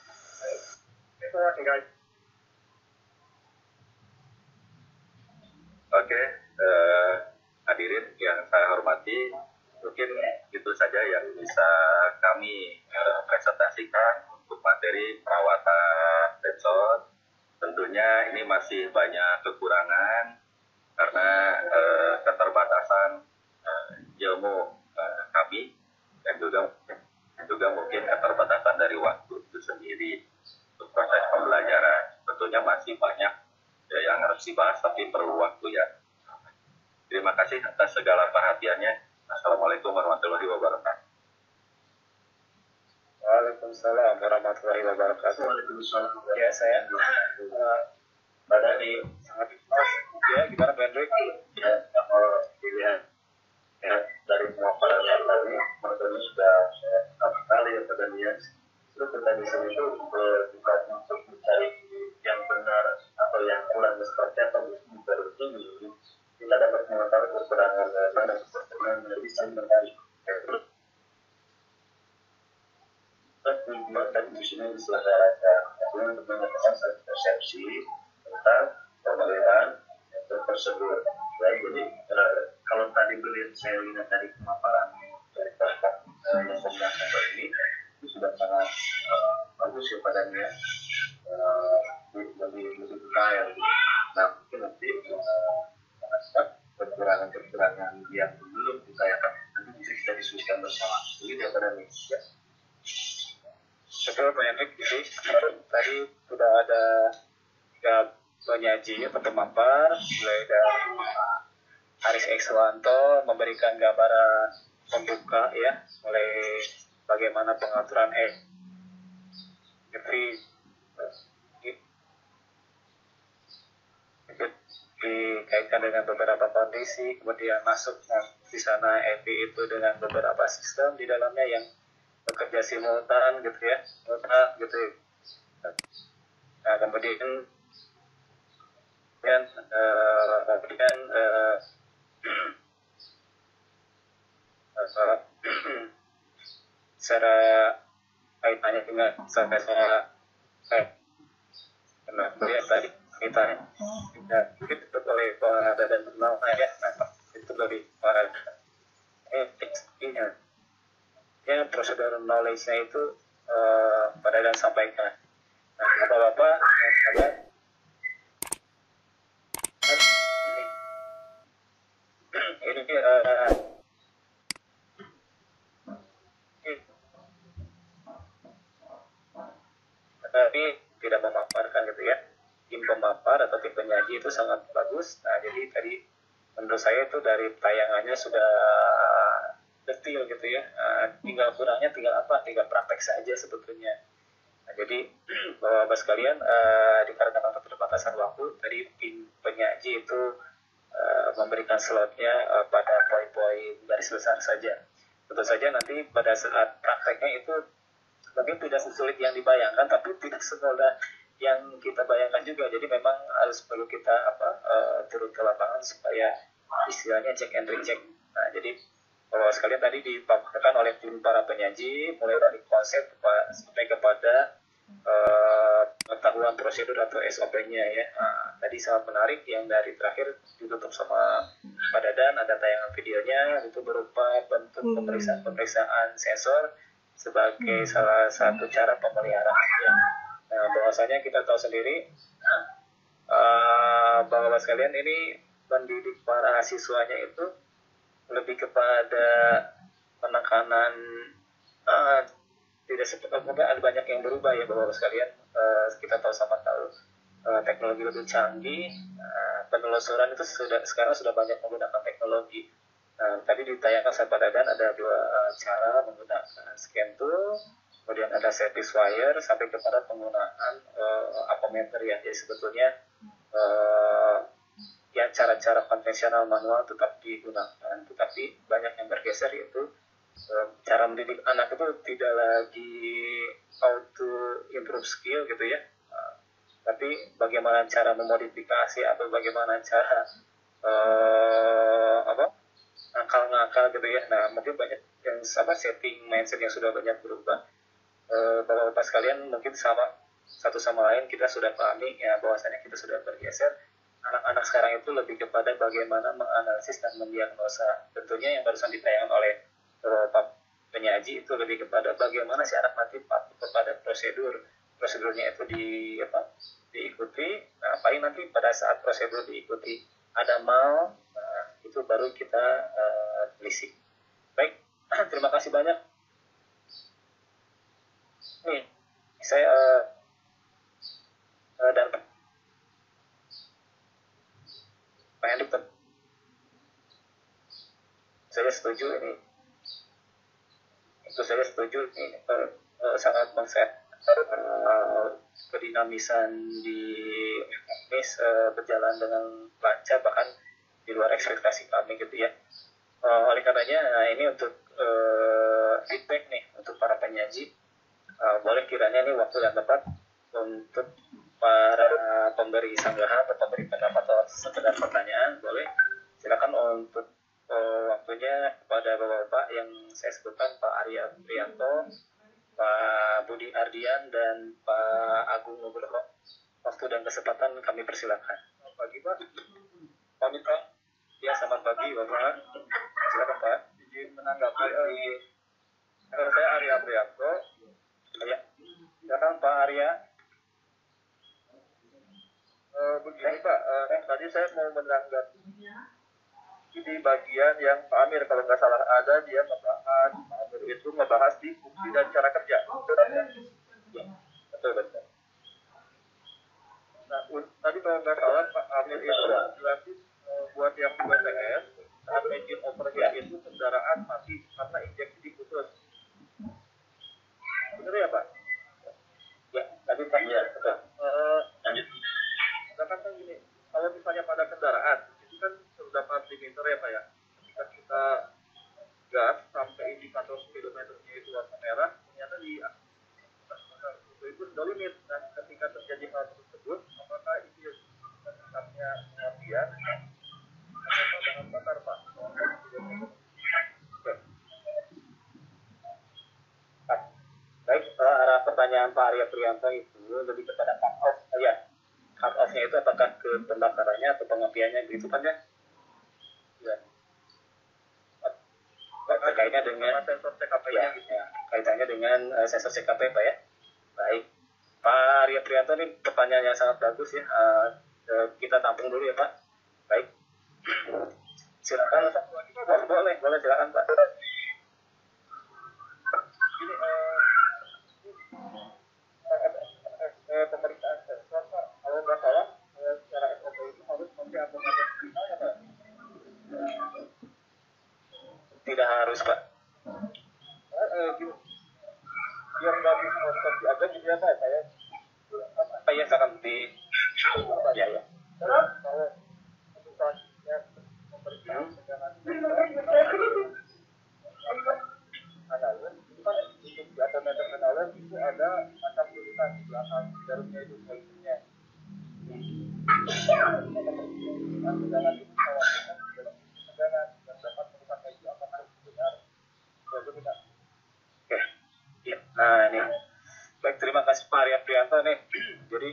Oke, hadirin yang saya hormati, mungkin itu saja yang bisa kami presentasikan untuk materi perawatan sensor. Tentunya ini masih banyak kekurangan karena keterbatasan ilmu kami dan juga mungkin keterbatasan dari waktu itu sendiri untuk proses pembelajaran. Tentunya masih banyak yang harus dibahas, tapi perlu waktu ya. Terima kasih atas segala perhatiannya. Assalamualaikum warahmatullahi wabarakatuh. Waalaikumsalam warahmatullahi wabarakatuh. Waalaikumsalam. Ya, saya Mbak Dani, sangat ya, gimana Pak Hendrik? ya, kalau dilihat ya, dari pemaparan yang tadi, materi sudah sekali ya Pak Dani ya. Itu petani sini itu bukan untuk mencari yang benar atau yang kurang seperti apa baru ini kita dapat mengetahui kekurangan dan kekurangan yang bisa mencari. Dan di sini diselenggarakan untuk menyatakan satu persepsi tentang pemerintahan tersebut. Baik, jadi kalau tadi saya lihat dari pemaparan dari Bapak yang pembahasan ini itu sudah sangat bagus ya padanya, lebih detail. Nah, mungkin nanti kekurangan yang belum ditanyakan nanti bisa kita diskusikan bersama. Begitu ya padanya. Ya. Betul Pak Hendrik, jadi tadi sudah ada 3 penyaji atau pemapar, mulai dari Haris Ekswanto memberikan gambaran pembuka ya, mulai bagaimana pengaturan dikaitkan dengan beberapa kondisi, kemudian masuk di sana EV itu dengan beberapa sistem di dalamnya yang bekerja simultan gitu ya, gitu. Nah, kemudian secara kaitannya dengan sampai saya kemudian tadi kita itu oleh pengadaan dan penelitian ya, itu dari para ya prosedur knowledge-nya itu pada dan sampaikan. Nah, bapak-bapak ini tapi tidak memaparkan gitu ya. Tim pemapar atau tim penyaji itu sangat bagus. Nah, jadi tadi menurut saya itu dari tayangannya sudah detail gitu ya. Tinggal kurangnya tinggal praktek saja sebetulnya. Nah, jadi bapak-bapak sekalian, dikarenakan keterbatasan waktu, tadi tim penyaji itu memberikan slotnya pada poin-poin garis besar saja. Tentu saja nanti pada saat prakteknya itu mungkin tidak sesulit yang dibayangkan, tapi tidak semudah yang kita bayangkan juga. Jadi memang harus perlu kita turun ke lapangan supaya istilahnya check and recheck. Nah, jadi bapak sekalian tadi dipaparkan oleh tim para penyaji mulai dari konsep sampai kepada pengetahuan prosedur atau SOP-nya ya. Nah, tadi sangat menarik yang dari terakhir ditutup sama Pak Dadan, ada tayangan videonya itu berupa bentuk pemeriksaan sensor sebagai salah satu cara pemeliharaannya. Nah, bahwasanya kita tahu sendiri bahwa sekalian ini mendidik para siswanya itu lebih kepada penekanan tidak seperti ada banyak yang berubah ya Bapak-Bapak sekalian. Kita tahu sama tahu teknologi lebih canggih, penelusuran itu sekarang sudah banyak menggunakan teknologi. Tadi ditayangkan sama Pak Dadan ada 2 cara menggunakan scan tool, kemudian ada service wire sampai kepada penggunaan apometer ya. Jadi sebetulnya ya cara-cara konvensional manual tetap digunakan, tetapi banyak yang bergeser, yaitu cara mendidik anak itu tidak lagi auto improve skill gitu ya, tapi bagaimana cara memodifikasi atau bagaimana cara ngakal gitu ya. Nah mungkin banyak yang setting mindset yang sudah banyak berubah. Bapak-bapak sekalian mungkin satu sama lain kita sudah pahami ya bahwasanya kita sudah bergeser. Anak-anak sekarang itu lebih kepada bagaimana menganalisis dan mendiagnosa. Tentunya yang barusan ditayangkan oleh Pak penyaji itu lebih kepada bagaimana si anak nanti patuh kepada prosedurnya itu diikuti. Nah, paling nanti pada saat prosedur diikuti ada mal, itu baru kita telisik. Baik, terima kasih banyak. Nih, saya dan Pak Hendik, saya setuju ini. Itu saya setuju ini sangat konsep kedinamisan di teknis berjalan dengan lancar, bahkan di luar ekspektasi kami gitu ya. Oleh karenanya ini untuk feedback nih untuk para penyaji, boleh kiranya ini waktu yang tepat untuk para pemberi sanggahan atau pemberi pendapat atau sekedar pertanyaan, boleh silakan untuk waktunya kepada Bapak-Bapak yang saya sebutkan, Pak Arya Prianto, Pak Budi Ardian, dan Pak Agung Nugroho. Waktu dan kesempatan kami persilakan. Selamat pagi Pak. Pamit Pak. Ya, selamat pagi Bapak. Silakan Pak. Izin menanggapi saya Arya Prianto. Ya, silakan Pak Arya. Begini Pak, tadi saya mau menanggapi di bagian yang Pak Amir, kalau nggak salah ada dia ngebahas, Pak Amir itu ngebahas di fungsi dan cara kerja. Ya, betul. Nah, tadi kalau nggak salah Pak Amir itu jelasin buat yang 2 TS, saat engine overheat itu kendaraan mati karena injeksi diputus. Benar ya Pak? Ya, tadi Pak. Ya, betul. Lanjut. Kan gini, kalau misalnya pada kendaraan itu kan terdapat limiter ya Pak ya. Ketika kita gas sampai indikator speedometernya itu warna merah, ternyata di itu sudah limit. Nah, ketika terjadi hal tersebut, apakah itu sifatnya pengertian atau bahan bakar Pak? Baik, arah pertanyaan Pak Arya Prianto itu lebih kepada cut off ya. Cut off-nya itu apakah ke pembakarannya atau pengapiannya gitu kan ya? Ya. Terkaitnya dengan sensor CKP-nya gitu ya. Kaitannya dengan sensor CKP Pak ya. Baik. Pak Arya Prianto ini pertanyaan yang sangat bagus ya. Kita tampung dulu ya Pak. Baik. Silakan. Boleh silakan Pak. Ini pemeriksaan sensor Pak, kalau nggak salah secara SOP itu harus pakai apometer final ya Pak? Tidak harus Pak. Biar nggak mispersepsi aja gitu ya Pak, saya ya sangat di ya. Kalau misalnya pemeriksaan dengan analog itu kan untuk di apometer analog itu ada macam tulisan di belakang jarumnya itu pointernya. Tegangan itu kalau tegangan dan dapat merupakan kayu apakah itu benar? Jadi kita. Oke. Ya. Nah ini. Baik, terima kasih Pak Arya Prianto nih. Jadi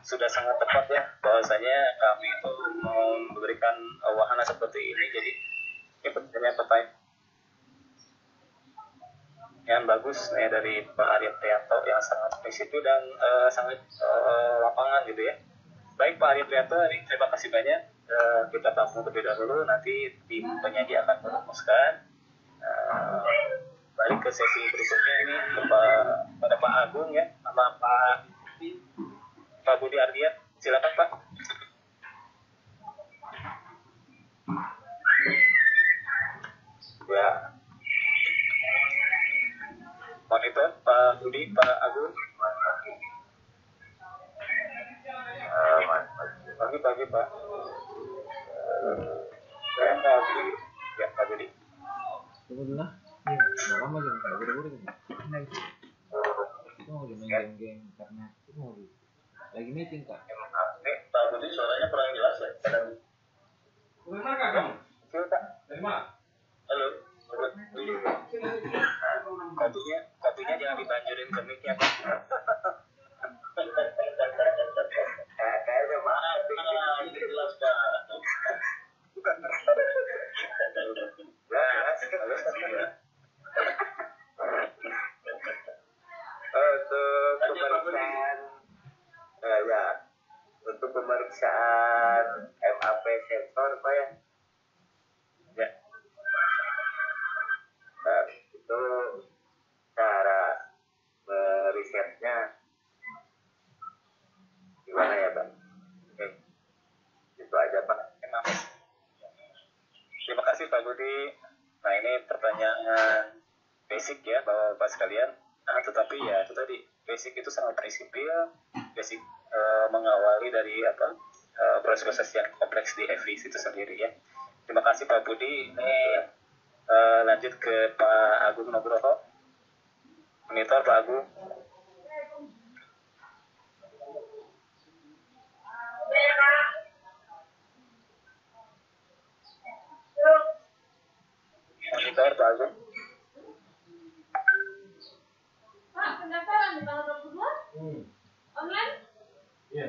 sudah sangat tepat ya bahwasanya kami itu mau memberikan wahana seperti ini. Jadi ini pertanyaan yang bagus nih dari Pak Arya Prianto yang sangat spesifik dan sangat lapangan gitu ya. Baik Pak Arya Prianto, ini terima kasih banyak. kita tampung terlebih dahulu, nanti tim penyaji akan merumuskan. Balik ke sesi berikutnya ini kepada Pak Agung ya, sama Pak Budi Ardian, silakan Pak. Ya. Monitor Pak Budi, Pak Agung. Pagi Pak. Saya pagi. Ya Pak Budi. Tunggu dulu lah. Udah lama juga nggak buru-buru gitu. Nah, itu mau main game karena itu mau lagi meeting Kak. Pak Budi suaranya kurang jelas ya. Mana Kak kamu? Silakan. Dari mana? Halo. Kopinya jangan dibanjurin ke mic-nya Pak. Kayaknya maaf, jelas Pak. Untuk pemeriksaan MAP sensor Pak ya. Ya. Nah, itu cara merisetnya gimana ya Pak? Oke. Itu aja Pak. Terima kasih Pak Budi. Nah ini pertanyaan basic ya Bapak sekalian. Nah tetapi ya itu tadi basic itu sangat prinsipil, basic mengawali dari proses-proses yang kompleks di FVC itu sendiri ya. Terima kasih Pak Budi. Ini lanjut ke Pak Agung Nugroho. Monitor Pak Agung. Monitor Pak Agung. Pak, pendaftaran di tanggal 22? Online? Iya.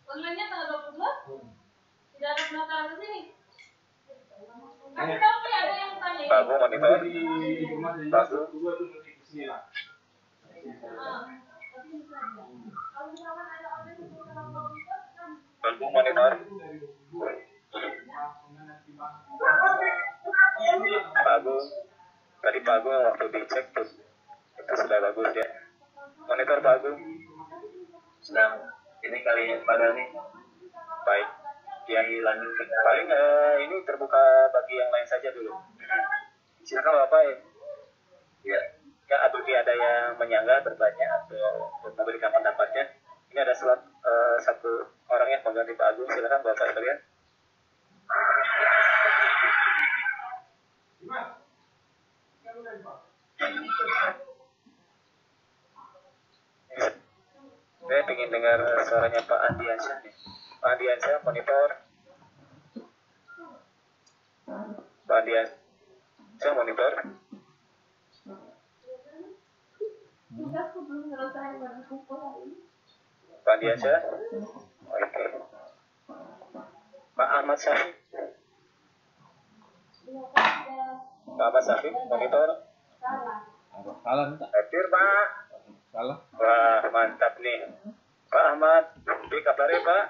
Online-nya tanggal 22? Tidak ada pendaftaran ke sini? Kasih tahu nih, ada yang tanya. Pak Agung monitor. Pak Agung. Pak Agung monitor. Pak Agung. Tadi Pak Agung waktu dicek tuh itu sudah bagus ya. Monitor Pak Agung. Sedang ini kali pada nih. Baik. Yang Lanjut ke paling ini terbuka bagi yang lain saja dulu. Silakan Bapak ya. ya. Ya, apabila ada yang menyanggah, bertanya atau memberikan pendapatnya. Ini ada slot satu orang yang mengganti Pak Agung. Silakan Bapak sekalian. Saya ingin dengar suaranya Pak Andiansyah nih. Pak Andiansyah monitor. Pak Andiansyah monitor. Pak Andiansyah. Oke. Pak Ahmad Syafiq. Pak Ahmad Syafiq monitor. Salah minta. Hadir Pak. Salah. Wah, mantap nih. Pak Ahmad, kabarnya Pak?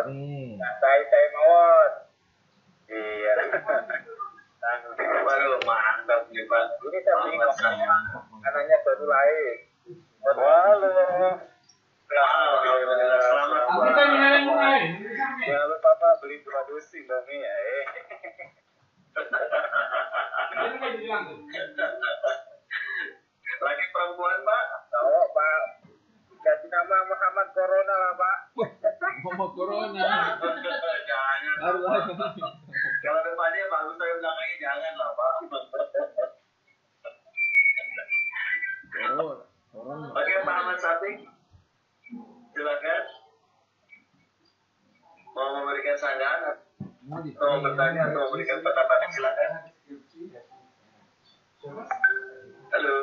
Nih. Saya mawon. Iya. Waduh, mantap nih Pak. Ini tapi anaknya baru lahir. Waduh. Selamat. Kita mulai. Jangan lupa Pak beli produksi dong ya. Ini kan bilang tuh. Lagi perempuan Pak. Oh Pak. Kasih nama Muhammad Corona lah Pak. Mau corona. Jangan. Kalau depannya bagus, saya belakangnya jangan lah Pak. Corona. Oke Pak Ahmad Syafiq. Silakan. Mau memberikan sandaran atau bertanya atau memberikan pendapat, silakan. Halo.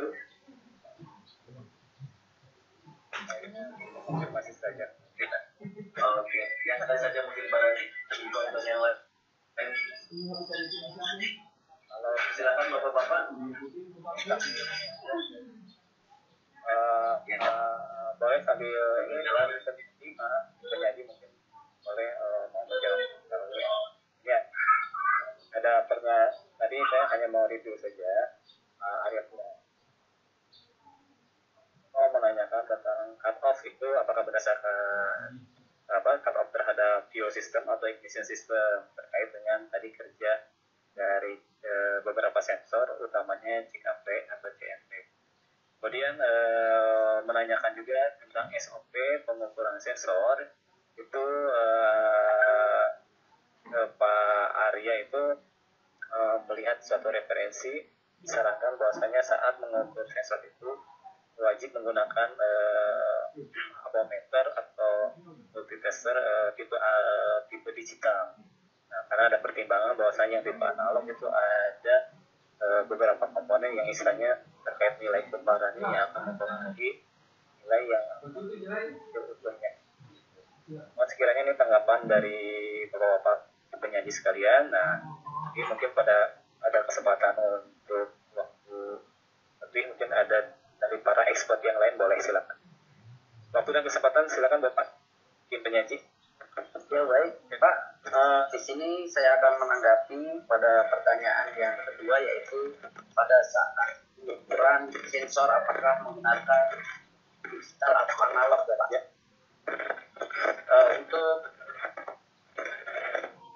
Konfirmasi saja. Oke, yang ada saja mungkin pada untuk yang lain. Halo, silakan bapak-bapak. Boleh sambil ini jalan penyaji mungkin review saja. Arya Pura mau menanyakan tentang cut off itu apakah berdasarkan cut off terhadap fuel system atau ignition system terkait dengan tadi kerja dari beberapa sensor utamanya CKP atau CNP. Kemudian menanyakan juga tentang SOP pengukuran sensor itu Pak Arya itu melihat suatu referensi disarankan bahwasanya saat mengukur sensor itu wajib menggunakan avometer atau multitester tipe digital. Nah, karena ada pertimbangan bahwasanya tipe analog itu ada beberapa komponen yang istilahnya terkait nilai kebarannya yang akan mempengaruhi nilai yang utuhnya. Sekiranya ini tanggapan dari bapak-bapak penyaji sekalian. Nah, jadi mungkin pada ada kesempatan untuk waktu lebih mungkin ada dari para expert yang lain, boleh silakan. Waktu dan kesempatan silakan Bapak tim penyaji. Ya baik, Pak. Di sini saya akan menanggapi pada pertanyaan yang kedua, yaitu pada saat pengukuran sensor apakah menggunakan digital atau analog, ya Pak? Ya. Untuk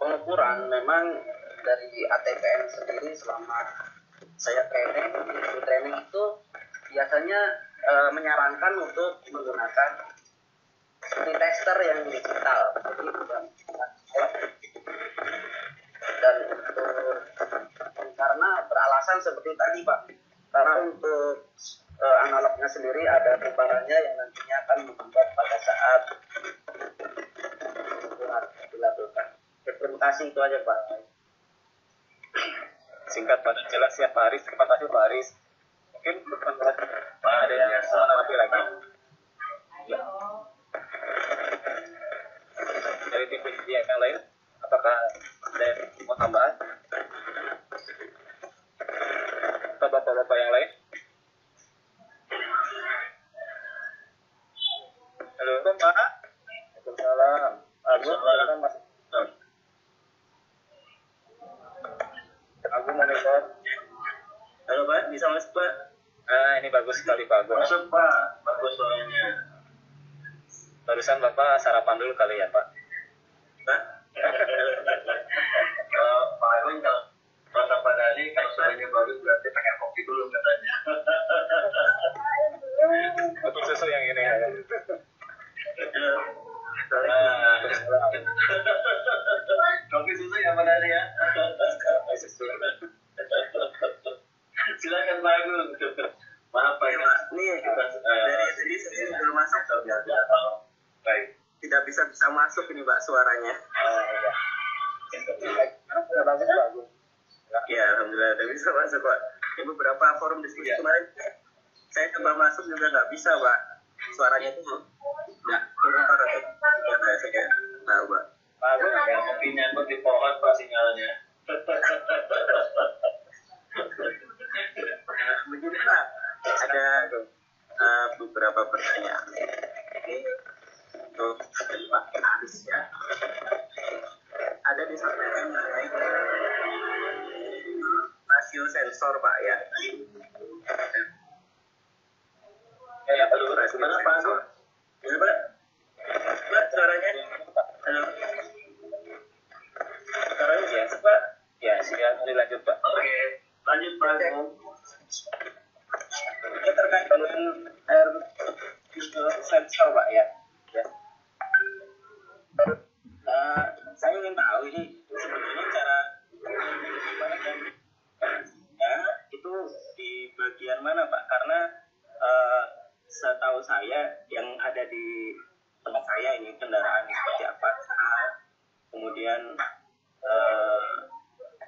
pengukuran memang dari ATPN sendiri selama saya training itu biasanya menyarankan untuk menggunakan tester yang digital, jadi bukan analog. Dan karena beralasan seperti tadi Pak, karena untuk analognya sendiri ada kumparannya yang nantinya akan membuat pada saat dilakukan. Terima kasih, itu aja Pak. Singkat padat jelas ya Pak Aris. Terima kasih Pak Aris. Mungkin Pak ada yang mau menanggapi lagi? Ya. Dari tim peneliti yang lain, apakah ada yang mau tambahan? Atau bapak-bapak yang lain? Halo Pak. Waalaikumsalam. Silakan Mas. Aku monitor. Halo Pak, bisa masuk Pak? Ini bagus sekali Pak. Masuk Pak, bagus soalnya. Barusan Bapak sarapan dulu kali ya Pak? Pak? Kalau Pak Agung, kalau kata Pak Dani, kalau suaranya bagus berarti pakai kopi dulu katanya. Untuk susu yang ini ya. Kopi susu yang mana ya? Silakan Pak Agung. Maaf Pak, Nih, dari sini belum masuk. Baik. Tidak bisa masuk ini Pak suaranya. Karena sudah bagus. Ya, alhamdulillah udah bisa masuk Pak. Ini beberapa forum diskusi kemarin saya coba masuk juga nggak bisa Pak. Suaranya itu nggak keluar atau tidak, saya tahu Pak. Pak Agung ada kopi nyangkut di pohon Pak sinyalnya. Begini Pak, ada beberapa pertanyaan. Ini untuk Pak Aris ya. Ada disampaikan mengenai rasio sensor Pak ya. Ya, halo, gimana Pak Agung? Ya Pak, Pak suaranya. Halo. Sekarang biasa Pak. Ya, silakan dilanjut Pak. Oke, lanjut Pak Agung. Ini terkait dengan air sensor Pak ya. Saya ingin tahu ini sebetulnya cara gimana dan ya, itu di bagian mana Pak? Karena setahu saya yang ada di tempat saya ini kendaraan seperti Avanza, kemudian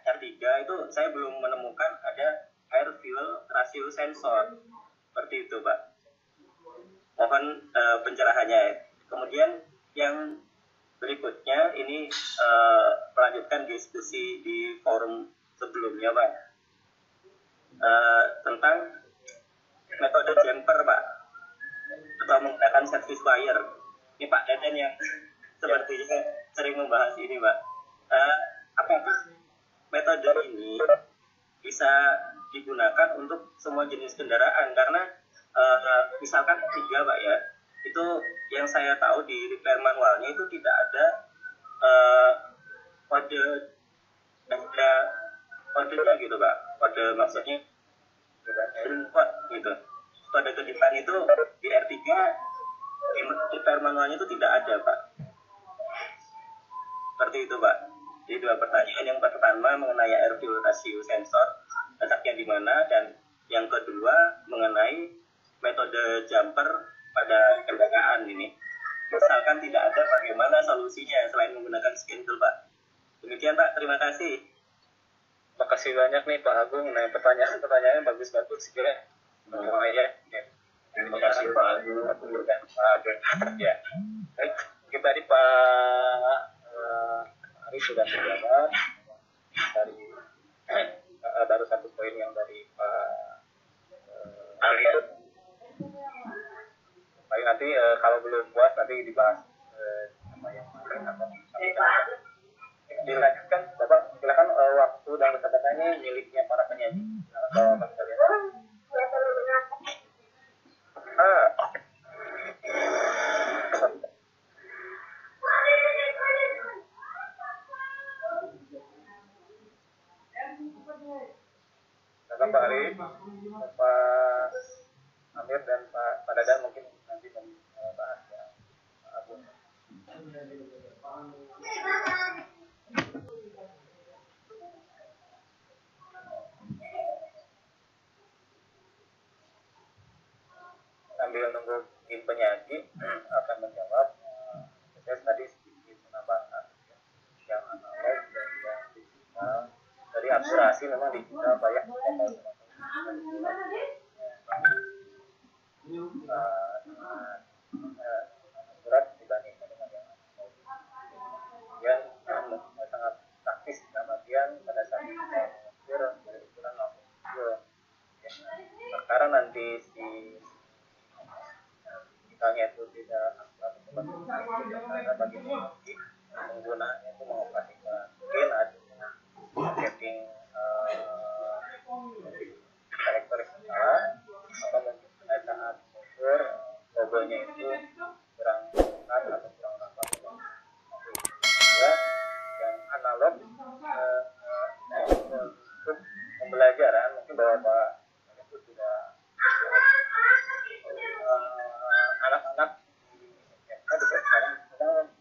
R3 itu saya belum menemukan ada air fuel ratio sensor seperti itu Pak. Mohon pencerahannya. Kemudian yang berikutnya ini melanjutkan diskusi di forum sebelumnya Pak, tentang metode jumper Pak, atau menggunakan service wire. Ini Pak Deden yang sepertinya sering membahas ini Pak. Apakah metode ini bisa digunakan untuk semua jenis kendaraan karena misalkan tiga Pak ya, itu yang saya tahu di repair manualnya itu tidak ada kode kodenya gitu Pak, kode maksudnya code gitu. Kode kedepan itu di R3 di repair manualnya itu tidak ada Pak. Seperti itu Pak. Jadi dua pertanyaan, yang pertama mengenai air fuel ratio sensor letaknya di mana, dan yang kedua mengenai metode jumper pada kendaraan ini. Misalkan tidak ada, bagaimana solusinya selain menggunakan scan tool Pak? Demikian Pak, terima kasih. Terima kasih banyak nih Pak Agung. Nah, pertanyaannya bagus-bagus kira. Ya. Terima kasih Pak Agung. Dan Pak Agung. Ya. Baik, kita di Pak Arif sudah menjawab dari baru satu poin yang dari Pak Arif. Baik, nanti kalau belum puas nanti dibahas apa yang lain atau dilanjutkan. Bapak silakan, waktu dan kata-kata ini miliknya para penyanyi. Bapak sekalian. Silakan Pak Arif, Pak Amir dan Pak Dadan mungkin nanti membahas ya. Pak Agung. Sambil nunggu tim penyaji akan menjawab, saya tadi sedikit menambahkan yang analog dan yang digital. Dari akurasi memang digital banyak akurat dibandingkan dengan yang analog. Kemudian sangat praktis dalam artian pada saat kita mengukur dari ukuran lampu sekarang nanti si misalnya itu tidak akurat karena bagi penggunanya itu mengoperasikan mungkin ada setting karakteristik salah atau mungkin pada saat ukur logonya itu kurang tepat atau kurang rapat. Yang analog untuk pembelajaran mungkin Bapak itu sudah anak-anak juga sekarang sedang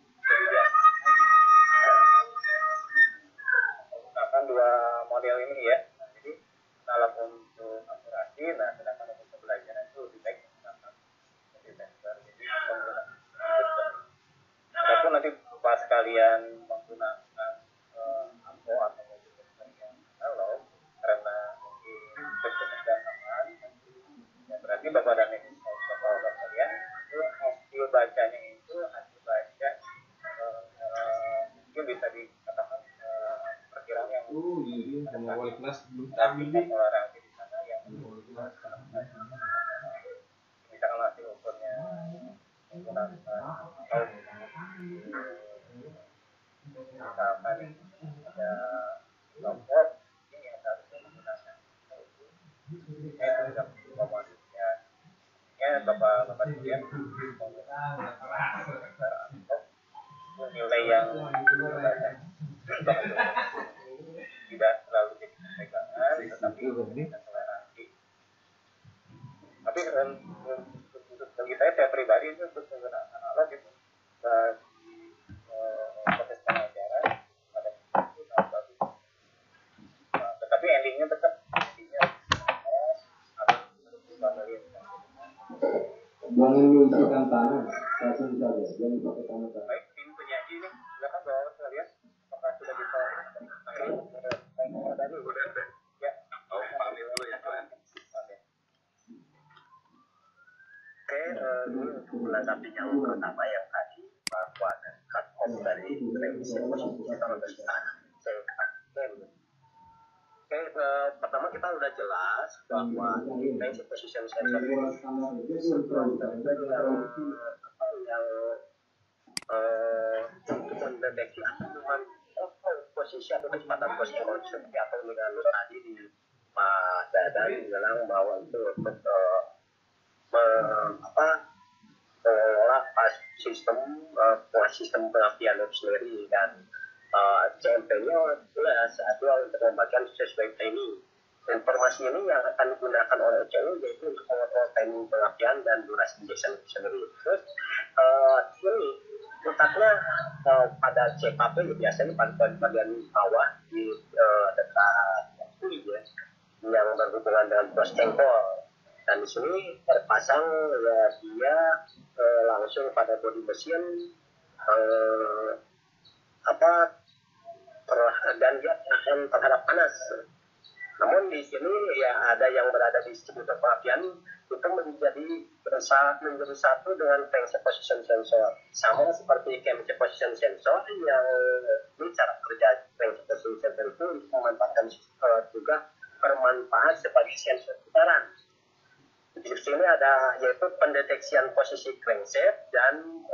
menggunakan dua model ini ya. Jadi dalam untuk akurasi, nah sedangkan untuk pembelajaran itu lebih baik menggunakan sensor. Jadi walaupun nanti pas kalian menggunakan ampo atau sensor yang analog karena sedang aman, ya berarti Bapak dan Ibu Bapak kalian itu hasil bacanya itu hasil baca mungkin bisa dikatakan perkiraan yang wali kelas tapi reaksi di sana yang misalkan hasil ukurnya menggunakan atau misalkan ada kelompok ini yang harusnya menggunakan tidak komoditasnya Bapak sekalian nilai yang tidak terlalu jadi pegangan tetapi toleransi. Tapi bagi saya pribadi itu untuk menggunakan analog itu bagi proses pengajaran pada itu sangat bagus. Tetapi endingnya tetap harus dibangun. Jangan lupakan tangan, langsung saja, jangan pakai tangan. Baik, tim penyaji ini silakan Bapak sekalian, apakah sudah bisa ya. Oh, pamit dulu ya kalian. Oke, ini untuk melengkapi yang pertama yang tadi bahwa ada cut off dari revisi posisi tahun depan. Oke, pertama kita udah jelas bahwa range position sensor untuk mendeteksi posisi atau kecepatan posisi konsumsi atau mengalur tadi di Pak Dadan bilang bahwa itu untuk mengelola sistem pengapian itu sendiri, dan CMP-nya jelas adalah untuk membagikan sesuai timing. Informasi ini yang akan digunakan oleh ECU yaitu untuk mengontrol timing pengapian dan durasi injection itu sendiri. Terus ini letaknya pada CKP biasanya pada bagian bawah di dekat kulit ya, yang berhubungan dengan pos cengkol. Dan di sini terpasang ya dia langsung pada bodi mesin dan dia akan terhadap panas. Namun di sini ya ada yang berada di distributor pengapian itu menjadi satu dengan crankshaft position sensor, sama seperti crankshaft position sensor yang ini cara kerja crankshaft position sensor itu memanfaatkan juga bermanfaat sebagai sensor putaran. Di sini ada yaitu pendeteksian posisi crankshaft dan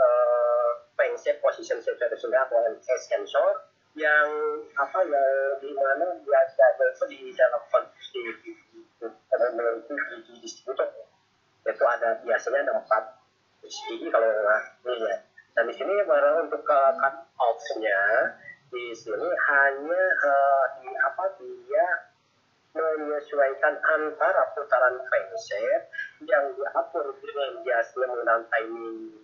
crankshaft position sensor atau MCS sensor yang di mana biasa itu di dalam kondisi distributor itu ada biasanya ada 4 segi kalau ini ya. Dan di sini baru untuk cut off-nya di sini hanya dia menyesuaikan antara putaran crankshaft yang diatur dengan biasanya menggunakan timing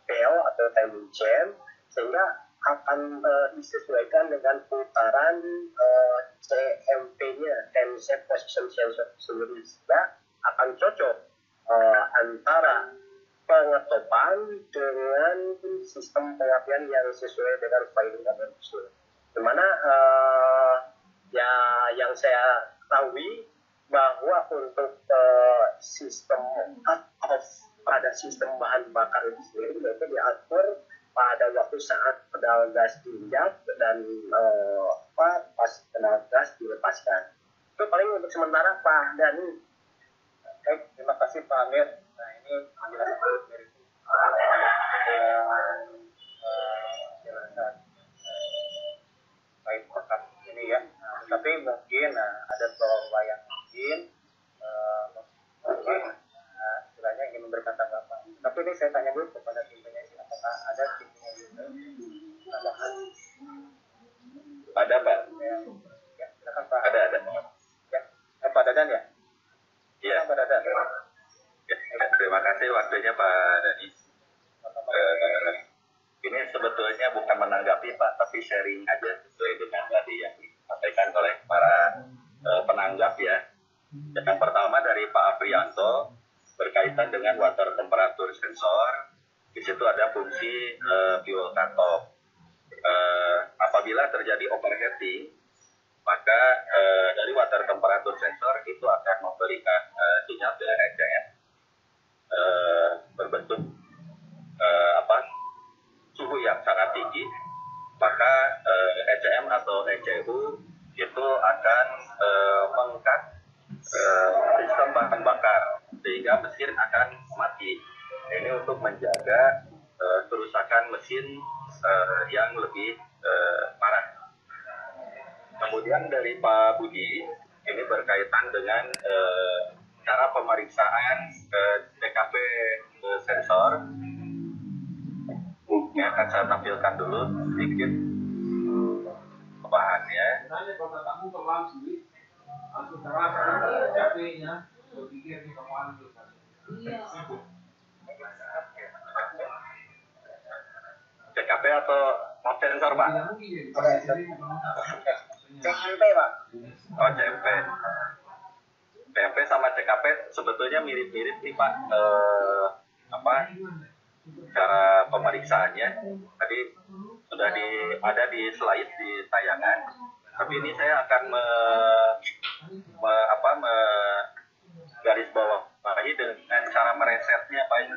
bell atau timing jam, sehingga akan disesuaikan dengan putaran CMP-nya, crankshaft position sensor sendiri, sehingga akan cocok antara pengetopan dengan sistem pengapian yang sesuai dengan filing dan usul. Dimana ya yang saya ketahui bahwa untuk sistem cut off pada sistem bahan bakar itu sendiri itu diatur pada waktu saat pedal gas diinjak dan pas pedal gas dilepaskan. Itu paling untuk sementara Pak Dani. Baik, terima kasih Pak Amir. Nah ini penjelasan dari penjelasan baik pekan ini ya. Tapi mungkin ada beberapa yang mungkin istilahnya ingin memberikan tanggapan. Tapi ini saya tanya dulu kepada timnya, apakah ada timnya juga tambahan? Ada Pak. Ya, silakan Pak. Ada. Ya, Pak Dadan ya. Iya. Pak Dadan. Ya, terima kasih waktunya Pak Dani. Ini sebetulnya bukan menanggapi Pak, tapi sharing aja sesuai dengan tadi yang disampaikan oleh para penanggap ya. Yang pertama dari Pak Aprianto berkaitan dengan water temperature sensor. Di situ ada fungsi fuel cutoff. Apabila terjadi overheating, maka dari water temperature sensor itu akan memberikan sinyal ke ECM berbentuk suhu yang sangat tinggi, maka ECM atau ECU itu akan mengangkat sistem bahan bakar sehingga mesin akan mati. Ini untuk menjaga kerusakan mesin yang lebih parah. Kemudian dari Pak Budi ini berkaitan dengan cara pemeriksaan TKP sensor. Ini akan saya tampilkan dulu sedikit bahannya. TKP atau map sensor Pak? CMP Pak. Oh CMP. CMP sama CKP sebetulnya mirip-mirip nih Pak. Cara pemeriksaannya tadi sudah ada di slide di tayangan. Tapi ini saya akan garis bawahi dengan cara meresetnya Pak.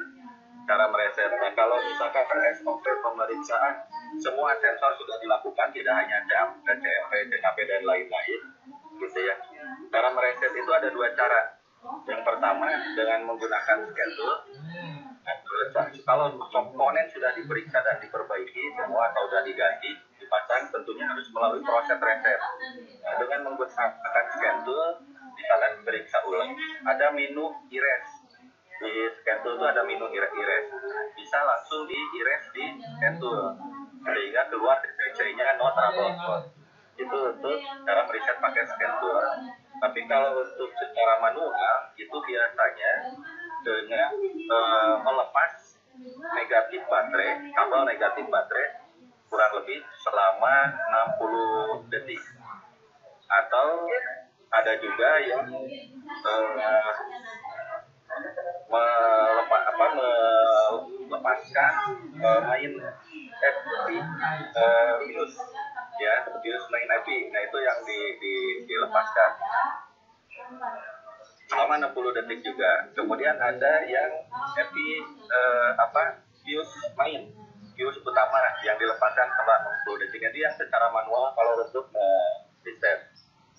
Cara meresetnya kalau misalkan SOP pemeriksaan semua sensor sudah dilakukan, tidak hanya CMP, CKP dan lain-lain gitu ya. Cara mereset itu ada 2 cara. Yang pertama dengan menggunakan schedule. Kalau komponen sudah diperiksa dan diperbaiki semua atau sudah diganti, dipasang, tentunya harus melalui proses reset. Nah, dengan menggunakan schedule kalian periksa ulang, ada menu erase. Di scan tool itu ada menu erase. Bisa langsung di erase di scan tool sehingga keluar DTC-nya no trouble code. Itu untuk cara preset pakai scan tool. Tapi kalau untuk secara manual itu biasanya dengan melepas negatif baterai, kabel negatif baterai kurang lebih selama 60 detik. Atau ada juga yang melepaskan main IP virus ya, virus main IP. Nah itu yang dilepaskan selama 60 detik juga. Kemudian ada yang IP fuse main, fuse utama yang dilepaskan selama 60 detik. Jadi yang secara manual kalau untuk reset.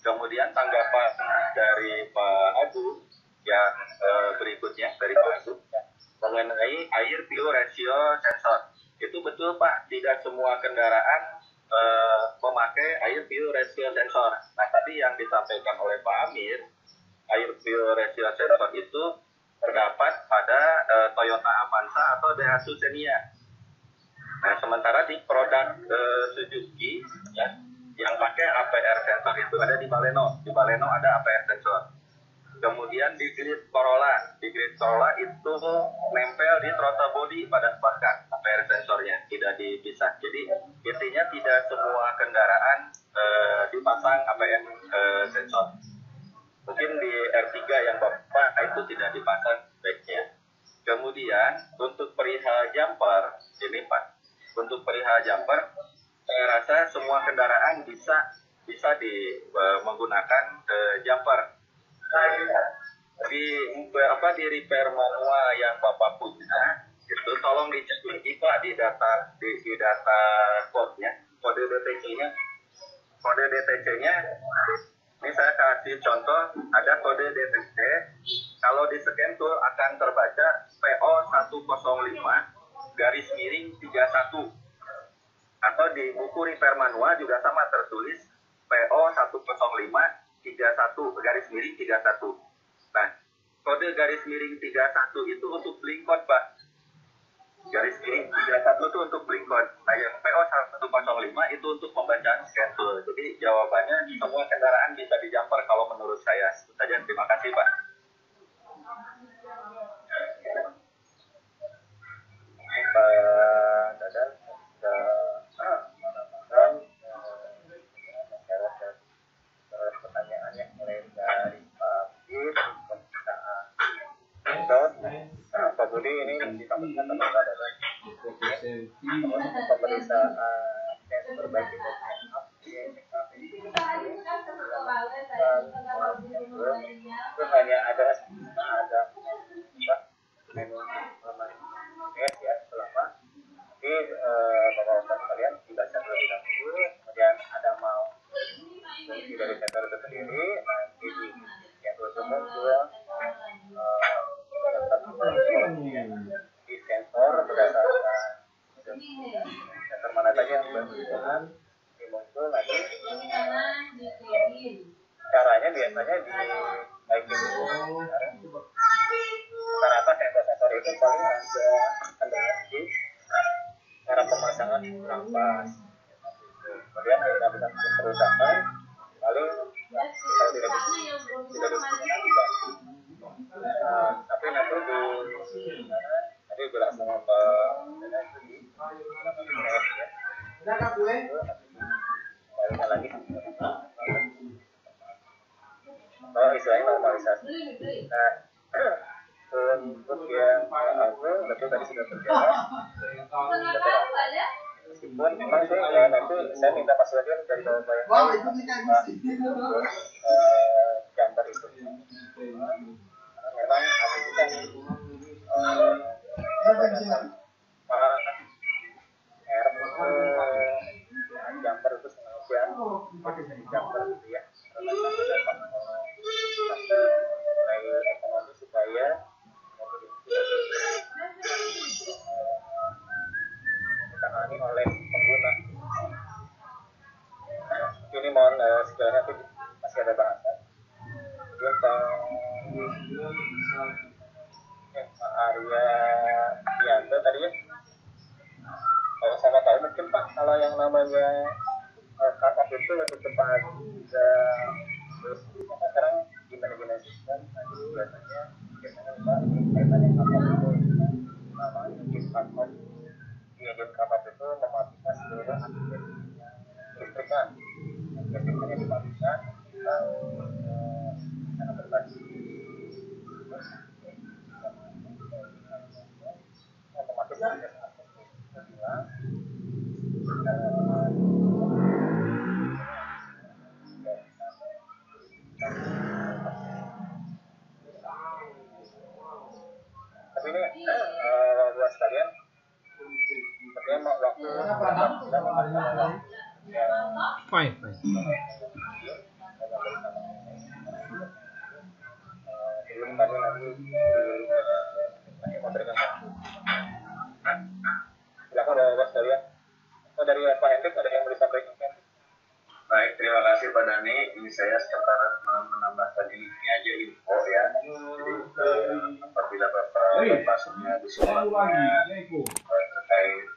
Kemudian tanggapan dari Pak Abu yang berikutnya dari Pak Abu mengenai air fuel ratio sensor. Itu betul Pak, tidak semua kendaraan memakai air fuel ratio sensor. Nah tadi yang disampaikan oleh Pak Amir, air fuel ratio sensor itu terdapat pada Toyota Avanza atau Daihatsu Xenia. Nah sementara di produk Suzuki ya, yang pakai APR sensor itu ada di Baleno. Di Baleno ada APR sensor. Kemudian di Grid Corolla itu nempel di throttle body pada bahkan APR sensornya tidak dipisah. Jadi intinya tidak semua kendaraan dipasang APR sensor. Mungkin di R3 yang Bapak itu tidak dipasang backnya. Kemudian untuk perihal jumper, ini Pak, untuk perihal jumper saya rasa semua kendaraan bisa menggunakan jumper. Di repair manual yang Bapak punya itu tolong dicek lagi Pak di data code-nya, kode DTC-nya. Ini saya kasih contoh, ada kode DTC. Kalau di scan tool akan terbaca PO105-31. Atau di buku repair manual juga sama tertulis PO105-31. Nah, kode _31 itu untuk blink code, Pak. _31 itu untuk blink code. Nah, yang PO105 itu untuk pembacaan scan tool. Jadi jawabannya semua kendaraan bisa di jumper kalau menurut saya. Itu saja, terima kasih, Pak. Pak Dadan, pertanyaannya mulai dari Pak Budi, Pak Budi ini disampaikan sama Pak Dadan pemeriksaan sensor baik itu itu hanya ada menu ya selama nanti bapak-bapak sekalian dibaca terlebih dahulu, kemudian ada mau fungsi dari sensor itu sendiri, nanti yang terus muncul di sensor berdasarkan sensor mana saja yang berhubungan muncul nanti. Caranya biasanya di baikin dulu. Rata-rata sensor-sensor itu paling ada kendali cara pemasangan rampas. Kemudian kita bisa perusahaan paling kalau tidak disebutkan tidak. Tapi nanti tadi bilang sama Pak balik lagi istilahnya normalisasi. Nah, untuk yang aku betul tadi sudah berjalan. Meskipun memang nanti saya minta Mas Wadian dari Bapak jumper itu. Memang aku kan jumper itu sengaja jumper gitu ya. Ekonomi supaya ditangani oleh pengguna. Ini mohon sekiranya masih ada bahasan. kemudian Pak Arya Dianto tadi ya. Kalau sama tahu mungkin Pak, kalau yang namanya cut-off itu lebih cepat juga sekarang gimana sistem. Nah, jadi biasanya Mbak ini kaitannya cut-off itu namanya game cut-off. Di game cut-off itu mematikan seluruh aktivitas listriknya. Listriknya dimatikan, sangat berbagi otomatis akses itu hilang. Tapi ini buat sekalian, sepertinya waktu Fine. sebelum kami nanti memberikan silakan buat sekalian. Dari Pak Hendrik ada yang mau disampaikan? Baik, terima kasih Pak Dani. Ini saya sekitar menambahkan ini aja info ya. Jadi apabila Bapak sudah disimulasinya terkait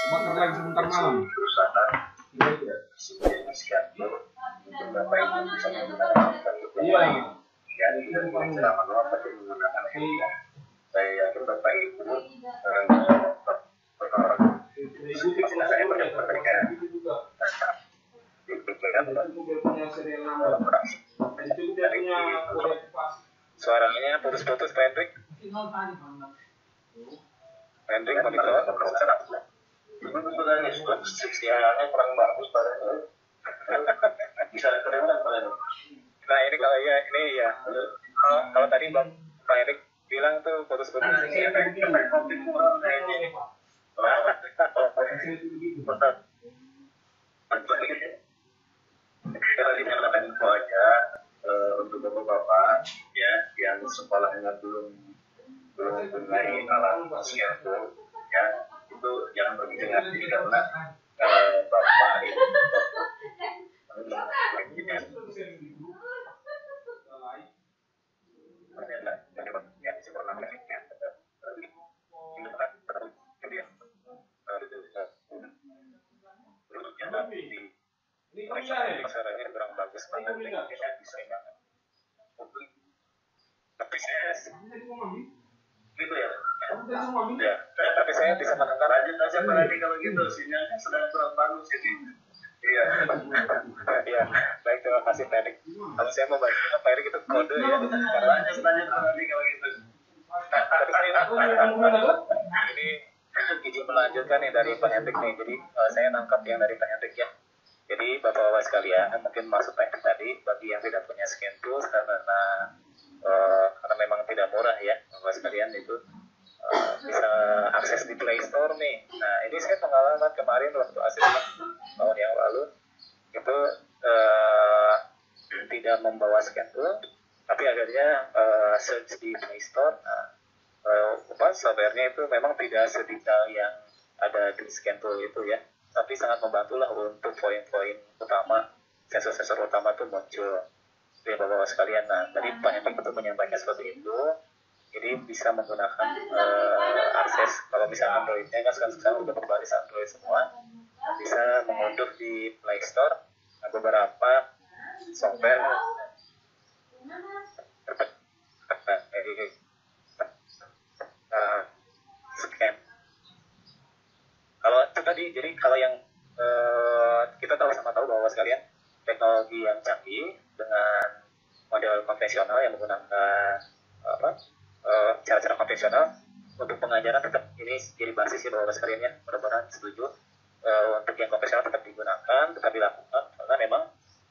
Bakar lagi sebentar malam. perusahaan sekian untuk Bapak Ibu bisa menggunakan Iya. ya tidak secara manual tapi menggunakan handphone. Saya yakin Bapak Ibu saya berberikan Suaranya putus-putus Pak Hendrik. Hendrik monitor. Sebenarnya sinyalnya kurang bagus padahal. Bisa terdengar Pak. Nah ini kalau ya ini ya. Kalau tadi Pak Hendrik bilang tuh putus-putus. Kita dinyatakan info aja untuk bapak-bapak ya yang sekolahnya belum mengenai alat scanner ya itu jangan berpikir hati karena bapak itu suaranya kurang bagus banget bisa banget. Tapi saya gitu ya. ya, tapi saya bisa mendengar. Lanjut aja Pak Adi kalau gitu sinyalnya sedang kurang bagus ini. Iya. Ya, baik terima kasih Pak Erik. Kalau saya mau bagi Pak Erik itu kode ya. Lanjut Pak Adi kalau gitu. Tapi saya ini izin melanjutkan nih dari Pak Hendrik nih. Jadi saya nangkap yang dari Pak Hendrik ya. Jadi bapak-bapak sekalian, mungkin maksud Pak Hendrik tadi bagi yang tidak punya scan tools karena memang tidak murah ya, bapak sekalian itu bisa akses di Play Store nih. Nah ini saya pengalaman kemarin waktu aslinya tahun yang lalu itu tidak membawa scan tool, tapi akhirnya search di Play Store. Nah, software-nya itu memang tidak sedetail yang ada di scan tool itu ya, tapi sangat membantulah untuk poin-poin utama, sensor-sensor utama itu muncul. Ya bapak-bapak sekalian, nah tadi Pak Hendrik itu menyampaikan seperti itu. Jadi bisa menggunakan akses, kalau misalnya Android-nya kan sekarang sudah berbasis Android semua, bisa mengunduh di Play Store beberapa software scan. Kalau itu tadi, jadi kalau yang kita tahu bahwa sekalian teknologi yang canggih dengan model konvensional yang menggunakan cara-cara konvensional untuk pengajaran tetap ini jadi basis ya bapak sekalian ya, mudah-mudahan setuju. Untuk yang konvensional tetap digunakan, tetap dilakukan karena memang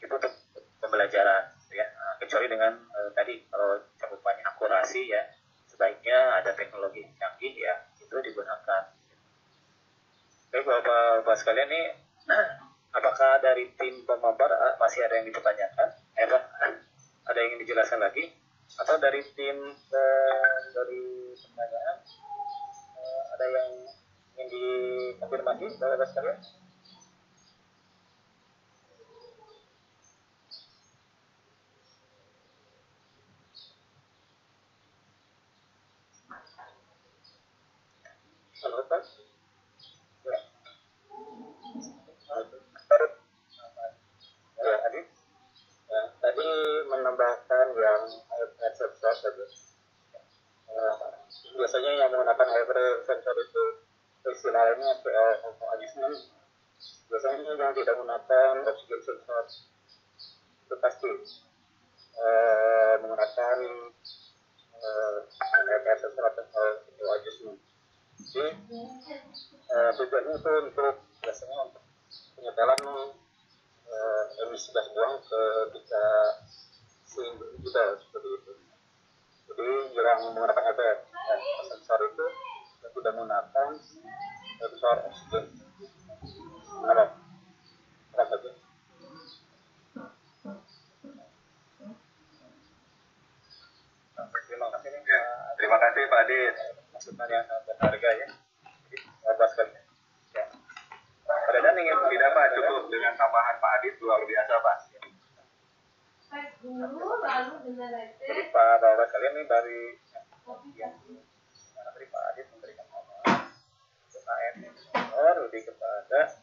itu untuk pembelajaran ya. Kecuali dengan tadi kalau cakupannya akurasi ya, sebaiknya ada teknologi canggih ya itu digunakan. Baik bapak sekalian nih, apakah dari tim pemabar masih ada yang dipertanyakan? Ada yang ingin dijelaskan lagi? Atau dari tim dari pertanyaan ada yang ingin dikonfirmasi bapak sekalian? Halo Pak. Ya. Ya, tadi menambahkan yang air sensor tadi. Biasanya yang menggunakan air sensor itu istilahnya adjustment. Biasanya yang tidak menggunakan oxygen sensor itu pasti menggunakan air sensor atau adjustment. Jadi tujuannya itu untuk biasanya untuk penyetelan emisi gas buang ketika kita seperti itu. Jadi yang menggunakan air sensor itu tidak menggunakan sensor oksigen. Ada saja. Terima kasih Pak Adit. Masukan yang sangat berharga ya. Jadi sekali. Ya. Pada dan ingin tidak Pak, cukup dengan tambahan Pak Adit luar biasa Pak. Tes dulu, lalu dengan Jadi Pak Bapak sekalian ini dari Pak Adit memberikan nomor AN nomor lebih kepada